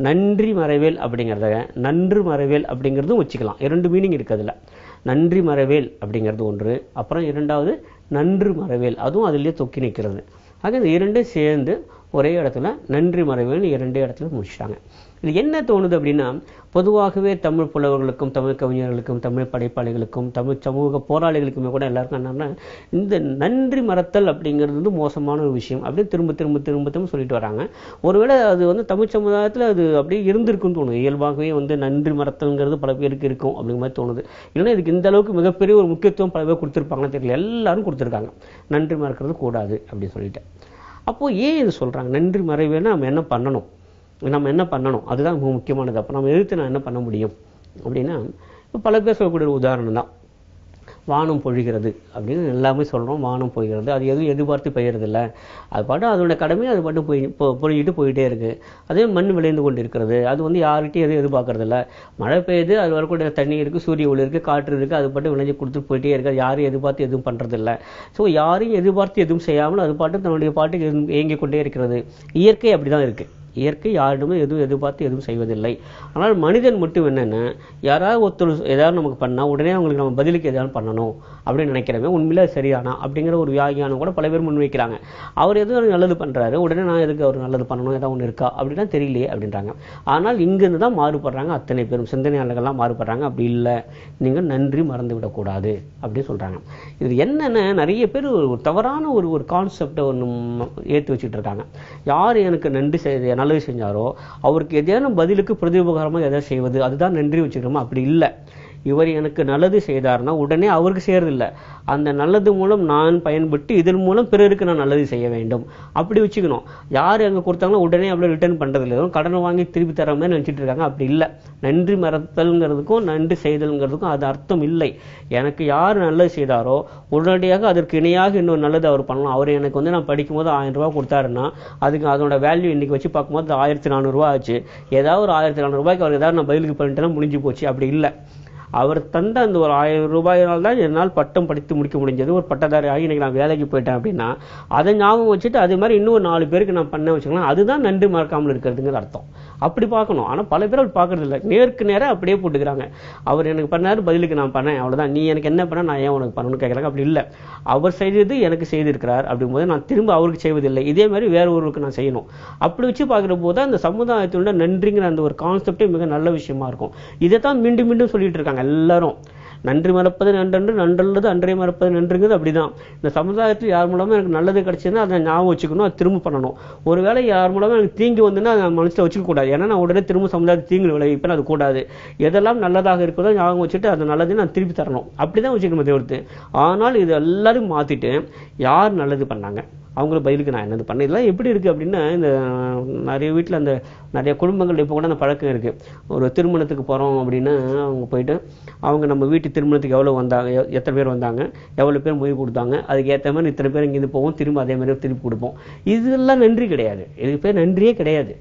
நன்றி மறவேல் அப்படிங்கிறத நன்று மறவேல் அப்படிங்கிறதும் வச்சுக்கலாம். 2 மீனிங் இருக்குது அதில். நன்றி மறவேல் அப்படிங்கிறது ஒன்று, அப்புறம் இரண்டாவது நன்று மறவேல், அதுவும் அதிலே தொக்கி நிற்கிறது. ஆக இந்த 2 சேர்ந்து ஒரே இடத்துல நன்றி மறவேல் 2 இடத்துல முடிச்சிட்டாங்க. இது என்ன தோணுது அப்படின்னா, பொதுவாகவே தமிழ் புலவர்களுக்கும் தமிழ் கவிஞர்களுக்கும் தமிழ் படைப்பாளிகளுக்கும் தமிழ் சமூக போராளிகளுக்குமே கூட எல்லாருக்கும் என்னன்னா, இந்த நன்றி மறத்தல் அப்படிங்கிறது வந்து மோசமான ஒரு விஷயம் அப்படின்னு திரும்ப திரும்ப திரும்ப திரும்ப சொல்லிட்டு வராங்க. ஒருவேளை அது வந்து தமிழ் சமுதாயத்தில் அது அப்படியே இருந்திருக்குன்னு தோணுது. இயல்பாகவே வந்து நன்றி மறத்தல்ங்கிறது பல பேருக்கு இருக்கும் அப்படிங்கிற மாதிரி தோணுது. இல்லைன்னா இதுக்கு இந்த அளவுக்கு மிகப்பெரிய ஒரு முக்கியத்துவம் பல பேர் கொடுத்துருப்பாங்கன்னு தெரியல. எல்லாரும் கொடுத்துருக்காங்க நன்றி மறக்கிறது கூடாது அப்படின்னு சொல்லிட்டு. அப்போது ஏன் இது சொல்கிறாங்க? நன்றி மறைவேன்னா நம்ம என்ன பண்ணணும் அதுதான் ரொம்ப முக்கியமானது. அப்போ நம்ம எதிர்த்து நான் என்ன பண்ண முடியும் அப்படின்னா, இப்போ பல பேர் சொல்லக்கூடிய ஒரு உதாரணம் தான் வானம் பொழிகிறது அப்படின்னு எல்லாமே சொல்கிறோம். வானம் பொழிகிறது, அது எதுவும் எதிர்பார்த்து பெய்யறதில்லை, அது பாட்டு அதோட கடமையை அது பாட்டு பொழிஞ்சிட்டு போயிட்டே இருக்குது. அதே மண் விளைந்து கொண்டு இருக்கிறது, அது வந்து யார்கிட்டையும் எதுவும் எதிர்பார்க்கறதில்ல. மழை பெய்யுது, அது வரக்கூடிய தண்ணி இருக்குது, சூரிய ஒளி இருக்குது, காற்று இருக்குது, அது பாட்டு விளைஞ்சு கொடுத்துட்டு போயிட்டே இருக்குது. யாரையும் எதிர்பார்த்து எதுவும் பண்ணுறதில்ல. ஸோ யாரையும் எதிர்பார்த்து எதுவும் செய்யாமல் அது பாட்டு தன்னுடைய பாட்டுக்கு இயங்கிக் கொண்டே இருக்கிறது. இயற்கை அப்படி தான் இருக்குது. இயற்கை யாரிடமே எதுவும் எதிர்பார்த்து எதுவும் செய்வதில்லை. ஆனால் மனிதன் மட்டும் என்னென்னா, யாராவது ஒருத்தர் ஏதாவது நமக்கு பண்ணால் உடனே அவங்களுக்கு நம்ம பதிலுக்கு எதாவது பண்ணணும் அப்படின்னு நினைக்கிறவங்க உண்மையில சரியானா அப்படிங்கிற ஒரு வியாகியானம் கூட பல பேர் முன்வைக்கிறாங்க. அவர் எதுவும் நல்லது பண்ணுறாரு, உடனே நான் எதுக்கு அவர் நல்லது பண்ணணும், ஏதாவது ஒன்று இருக்கா அப்படின்னா தெரியலையே அப்படின்றாங்க. ஆனால் இங்கேருந்து தான் மாறுபடுறாங்க அத்தனை பேரும், சிந்தனையாளர்கள்லாம் மாறுபடுறாங்க. அப்படி இல்லை, நீங்கள் நன்றி மறந்து விடக்கூடாது அப்படின்னு சொல்கிறாங்க. இது என்னென்ன நிறைய பேர் ஒரு தவறான ஒரு கான்செப்டை ஒன்று ஏற்றி வச்சுட்டு இருக்காங்க. யார் எனக்கு நன்றி செய்ய நல்லது செஞ்சாரோ அவருக்கு எதையான பதிலுக்கு பிரதிபகாரமாக எதாவது செய்வது, அதுதான் நன்றி வச்சுக்கிறோமா? அப்படி இல்லை. இவர் எனக்கு நல்லது செய்தார்னா உடனே அவருக்கு செய்யறதில்லை, அந்த நல்லது மூலம் நான் பயன்பட்டு இதன் மூலம் பிறருக்கு நான் நல்லது செய்ய வேண்டும் அப்படி வச்சுக்கணும். யார் அங்கே கொடுத்தாங்களோ உடனே அப்படியே ரிட்டர்ன் பண்ணுறதில்லை, கடனை வாங்கி திருப்பி தர மாதிரி நினச்சிட்டு இருக்காங்க. அப்படி இல்லை. நன்றி மறத்தல்ங்கிறதுக்கும் நன்றி செய்தல்ங்கிறதுக்கும் அது அர்த்தம் இல்லை. எனக்கு யார் நல்லது செய்தாரோ உடனடியாக அதற்கு இணையாக இன்னொரு நல்லது அவர் பண்ணலாம். அவர் எனக்கு வந்து நான் படிக்கும்போது 1000 ரூபா கொடுத்தாருன்னா அதுக்கு அதோட வேல்யூ இன்னைக்கு வச்சு பார்க்கும்போது 1400 ரூபா ஆச்சு. ஏதாவது ஒரு 1400 ரூபாய்க்கு அவர் ஏதாவது நான் பதிலுக்கு பண்ணிட்டேன்னா முடிஞ்சு போச்சு. அப்படி இல்லை. அவர் தந்த அந்த ஒரு 1000 ரூபாயினால் தான் என்னால் பட்டம் படித்து முடிக்க முடிஞ்சது, ஒரு பட்டதாரி ஆகி இன்னைக்கு நான் வேலைக்கு போயிட்டேன் அப்படின்னா அதை ஞாபகம் வச்சுட்டு அதே மாதிரி இன்னும் 4 பேருக்கு நான் பண்ண வச்சுக்கலாம். அதுதான் நன்றி மறக்காமல் இருக்கிறதுங்கிற அர்த்தம். அப்படி பார்க்கணும். ஆனால் பல பேர் அப்படி பார்க்கறது இல்லை. நேருக்கு நேராக அப்படியே போட்டுக்கிறாங்க. அவர் எனக்கு பண்ணாரு, பதிலுக்கு நான் பண்ணேன், அவ்வளோதான். நீ எனக்கு என்ன பண்ண, நான் ஏன் உனக்கு பண்ணணும்னு கேட்குறாங்க. அப்படி இல்லை. அவர் செய்தது எனக்கு செய்திருக்கிறார் அப்படிங்கும்போது நான் திரும்ப அவருக்கு செய்வதில்லை, இதே மாதிரி வேற ஒருவருக்கு நான் செய்யணும். அப்படி வச்சு பார்க்குற போது அந்த சமுதாயத்தினுடைய நன்றிங்கிற அந்த ஒரு கான்செப்டே மிக நல்ல விஷயமா இருக்கும். இதை தான் மீண்டும் மீண்டும் சொல்லிட்டு இருக்காங்க எல்லாரும். நன்றி மறப்பது நன்றன்று, நன்றல்லது அன்றை மறப்பது நன்றுங்கிறது அப்படிதான். இந்த சமுதாயத்தில் யார் மூலமா எனக்கு நல்லது கிடைச்சதுன்னா அதை ஞாபகம் வச்சுக்கணும், அதை திரும்ப பண்ணணும். ஒருவேளை யார் மூலமா எனக்கு தீங்கு வந்துன்னா அதை மனசில் வச்சுக்க கூடாது. ஏன்னா நான் உடனே திரும்ப சமுதாயத்தை தீங்கு விளைவிப்பேன், அது கூடாது. எதெல்லாம் நல்லதாக இருக்கிறதோ ஞாபகம் வச்சுட்டு அது நல்லது நான் திருப்பி தரணும். அப்படிதான் வச்சுக்கணும் தவிர்த்து. ஆனால் இது எல்லாரும் மாத்திட்டு யார் நல்லது பண்ணாங்க அவங்கள பதிலுக்கு நான் என்னது பண்ணேன். இதெல்லாம் எப்படி இருக்குது அப்படின்னா, இந்த நிறைய வீட்டில் அந்த நிறைய குடும்பங்கள் இப்போ கூட அந்த பழக்கம் இருக்குது. ஒரு திருமணத்துக்கு போகிறோம் அப்படின்னா அவங்க போயிட்டு அவங்க நம்ம வீட்டு திருமணத்துக்கு எவ்வளோ வந்தாங்க, எத்தனை பேர் வந்தாங்க, எவ்வளோ பேர் மொய் கொடுத்தாங்க, அதுக்கு ஏற்ற மாதிரி இத்தனை பேர் இங்கேருந்து போவோம், திரும்ப அதே மாதிரி திருப்பி கொடுப்போம். இதெல்லாம் நன்றி கிடையாது. இதுக்கு பேர் நன்றியே கிடையாது.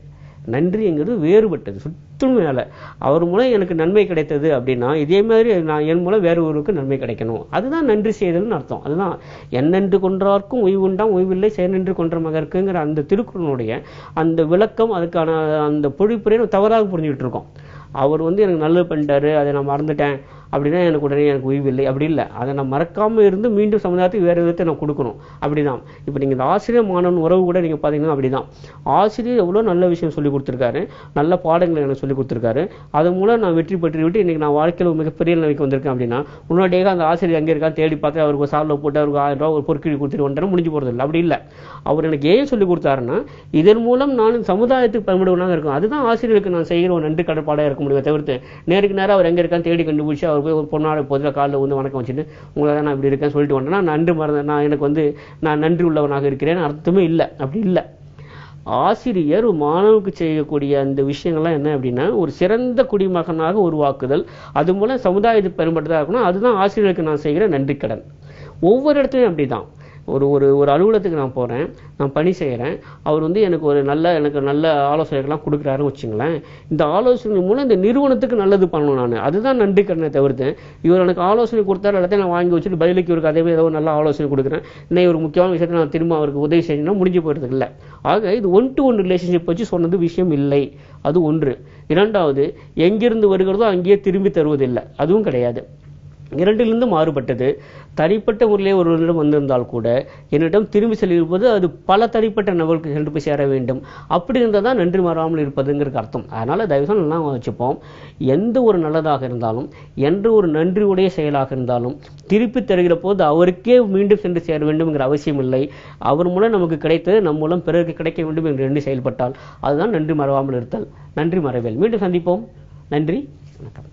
நன்றிங்கிறது வேறுபட்டது, சுற்றும் மேலே. அவர் மூலம் எனக்கு நன்மை கிடைத்தது அப்படின்னா இதே மாதிரி நான் என் மூலம் வேறு ஒருவருக்கு நன்மை கிடைக்கணும், அதுதான் நன்றி செய்தல்னு அர்த்தம். அதுதான் என்னென்று கொன்றார்க்கும் ஓய்வுண்டாம் ஓய்வில்லை செயனென்று கொன்ற மகருக்குங்கிற அந்த திருக்குறளுடைய அந்த விளக்கம், அதுக்கான அந்த பொழிப்புரை தவறாக புரிஞ்சுக்கிட்டு இருக்கோம். அவர் வந்து எனக்கு நல்லது பண்ணிட்டாரு, அதை நான் மறந்துட்டேன் அப்படின்னா எனக்கு உடனே எனக்கு ஓய்வில்லை, அப்படி இல்லை. அதை நான் மறக்காமல் இருந்து மீண்டும் சமுதாயத்துக்கு வேறு விதத்தை நான் கொடுக்கணும். அப்படிதான். இப்போ நீங்கள் இந்த ஆசிரியர் மாணவன் உறவு கூட நீங்கள் பார்த்தீங்கன்னா அப்படிதான். ஆசிரியர் எவ்வளோ நல்ல விஷயம் சொல்லி கொடுத்துருக்காரு, நல்ல பாடங்களை எனக்கு சொல்லி கொடுத்துருக்காரு, அது மூலம் நான் வெற்றி பெற்று விட்டு இன்றைக்கி நான் வாழ்க்கையில் மிகப்பெரிய நிலைக்கு வந்திருக்கேன் அப்படின்னா முன்னாடியே அந்த ஆசிரியர் எங்கே இருக்கான்னு தேடி பார்த்து அவருக்கு சாலில் போட்டு அவருக்கு 1000 ரூபா ஒரு பொருட்கள் கொடுத்துட்டு வந்துட்டேன், முடிஞ்சு போகிறது இல்லை. அப்படி இல்லை. அவர் எனக்கு ஏன் சொல்லி கொடுத்தாருன்னா இதன் மூலம் நான் சமுதாயத்துக்கு பயன்படுவனாக இருக்கும். அதுதான் ஆசிரியருக்கு நான் செய்கிற ஒரு நன்றி கடப்பாடாக இருக்க முடியும். தவிர்த்து நேருக்கு நேரம் அவர் எங்கே இருக்கான்னு தேடி கண்டுபிடிச்சி அவர் போய் ஒரு பொண்ணாட பொதுவாக காலில் வந்து வணக்கம் வச்சுட்டு உங்களை தான் நான் இப்படி இருக்கேன்னு சொல்லிட்டு வந்தேன்னா நன்றி நான் எனக்கு வந்து நான் நன்றி உள்ளவனாக இருக்கிறேன்னு அர்த்தமே இல்லை. அப்படி இல்லை. ஆசிரியர் ஒரு மாணவனுக்கு செய்யக்கூடிய அந்த விஷயங்கள்லாம் என்ன அப்படின்னா ஒரு சிறந்த குடிமகனாக உருவாக்குதல், அது மூலம் சமுதாயத்துக்கு பயன்படுத்ததாக இருக்கணும். அதுதான் ஆசிரியருக்கு நான் செய்கிற நன்றி கடன். ஒவ்வொரு இடத்துலையும் அப்படிதான். ஒரு அலுவலகத்துக்கு நான் போகிறேன், நான் பணி செய்கிறேன், அவர் வந்து எனக்கு நல்ல ஆலோசனைகள்லாம் கொடுக்குறாருன்னு வச்சுங்களேன். இந்த ஆலோசனை மூலம் இந்த நிறுவனத்துக்கு நல்லது பண்ணணும். நான் அதுதான் நன்றி கடனை தவிர்த்து இவர் எனக்கு ஆலோசனை கொடுத்தாரு எல்லாத்தையும் நான் வாங்கி வச்சுட்டு பதிலுக்கு இவருக்கு அதே ஏதோ நல்ல ஆலோசனை கொடுக்குறேன், இன்னும் ஒரு முக்கியமான விஷயத்தை நான் திரும்ப அவருக்கு உதவி செய்யணும்னா முடிஞ்சு போயிடுறதுக்கு இல்லை. ஆக இது 1-to-1 ரிலேஷன்ஷிப் வச்சு சொன்னது விஷயம் இல்லை. அது ஒன்று. இரண்டாவது, எங்கிருந்து வருகிறதோ அங்கேயே திரும்பி தருவதில்லை, அதுவும் கிடையாது. இரண்டிலிருந்து மாறுபட்டது. தனிப்பட்ட முறையிலே ஒருவரிடம் வந்திருந்தால் கூட என்னிடம் திரும்பி செல்லிருப்பது அது பல தனிப்பட்ட நபர்களுக்கு சென்று போய் சேர வேண்டும். அப்படி இருந்தால் தான் நன்றி மாறாமல் இருப்பதுங்கிறது அர்த்தம். அதனால் தயவுசெய்து நல்லா வச்சுப்போம். எந்த ஒரு நல்லதாக இருந்தாலும், எந்த ஒரு நன்றியுடைய செயலாக இருந்தாலும் திருப்பி தருகிற போது அவருக்கே மீண்டும் சென்று சேர வேண்டும்ங்கிற அவசியம் இல்லை. அவர் மூலம் நமக்கு கிடைத்தது நம் மூலம் பிறருக்கு கிடைக்க வேண்டும் என்று எண்ணி செயல்பட்டால் அதுதான் நன்றி மறவாமல் இருத்தல். நன்றி மறவேல். மீண்டும் சந்திப்போம். நன்றி, வணக்கம்.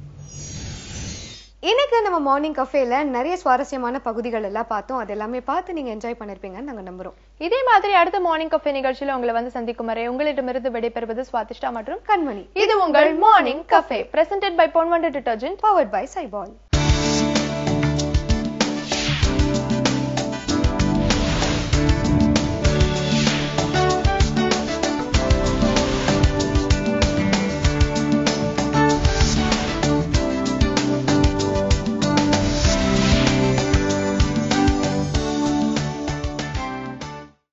இன்னைக்கு நம்ம மார்னிங் கஃபேல நிறைய சுவாரஸ்யமான பகுதிகள் எல்லாம் பார்த்தோம். அது எல்லாமே பார்த்து நீங்க என்ஜாய் பண்ணிருப்பீங்கன்னு நாங்க நம்புறோம். இதே மாதிரி அடுத்த மார்னிங் கஃபே நிகழ்ச்சியில உங்களை வந்து சந்திக்கும் வரை உங்களிடமிருந்து விடைபெறுவது சுவாதிஷ்டா மற்றும் கண்மணி. இது உங்கள் morning cafe, presented by Ponvandar detergent, powered by Saibol.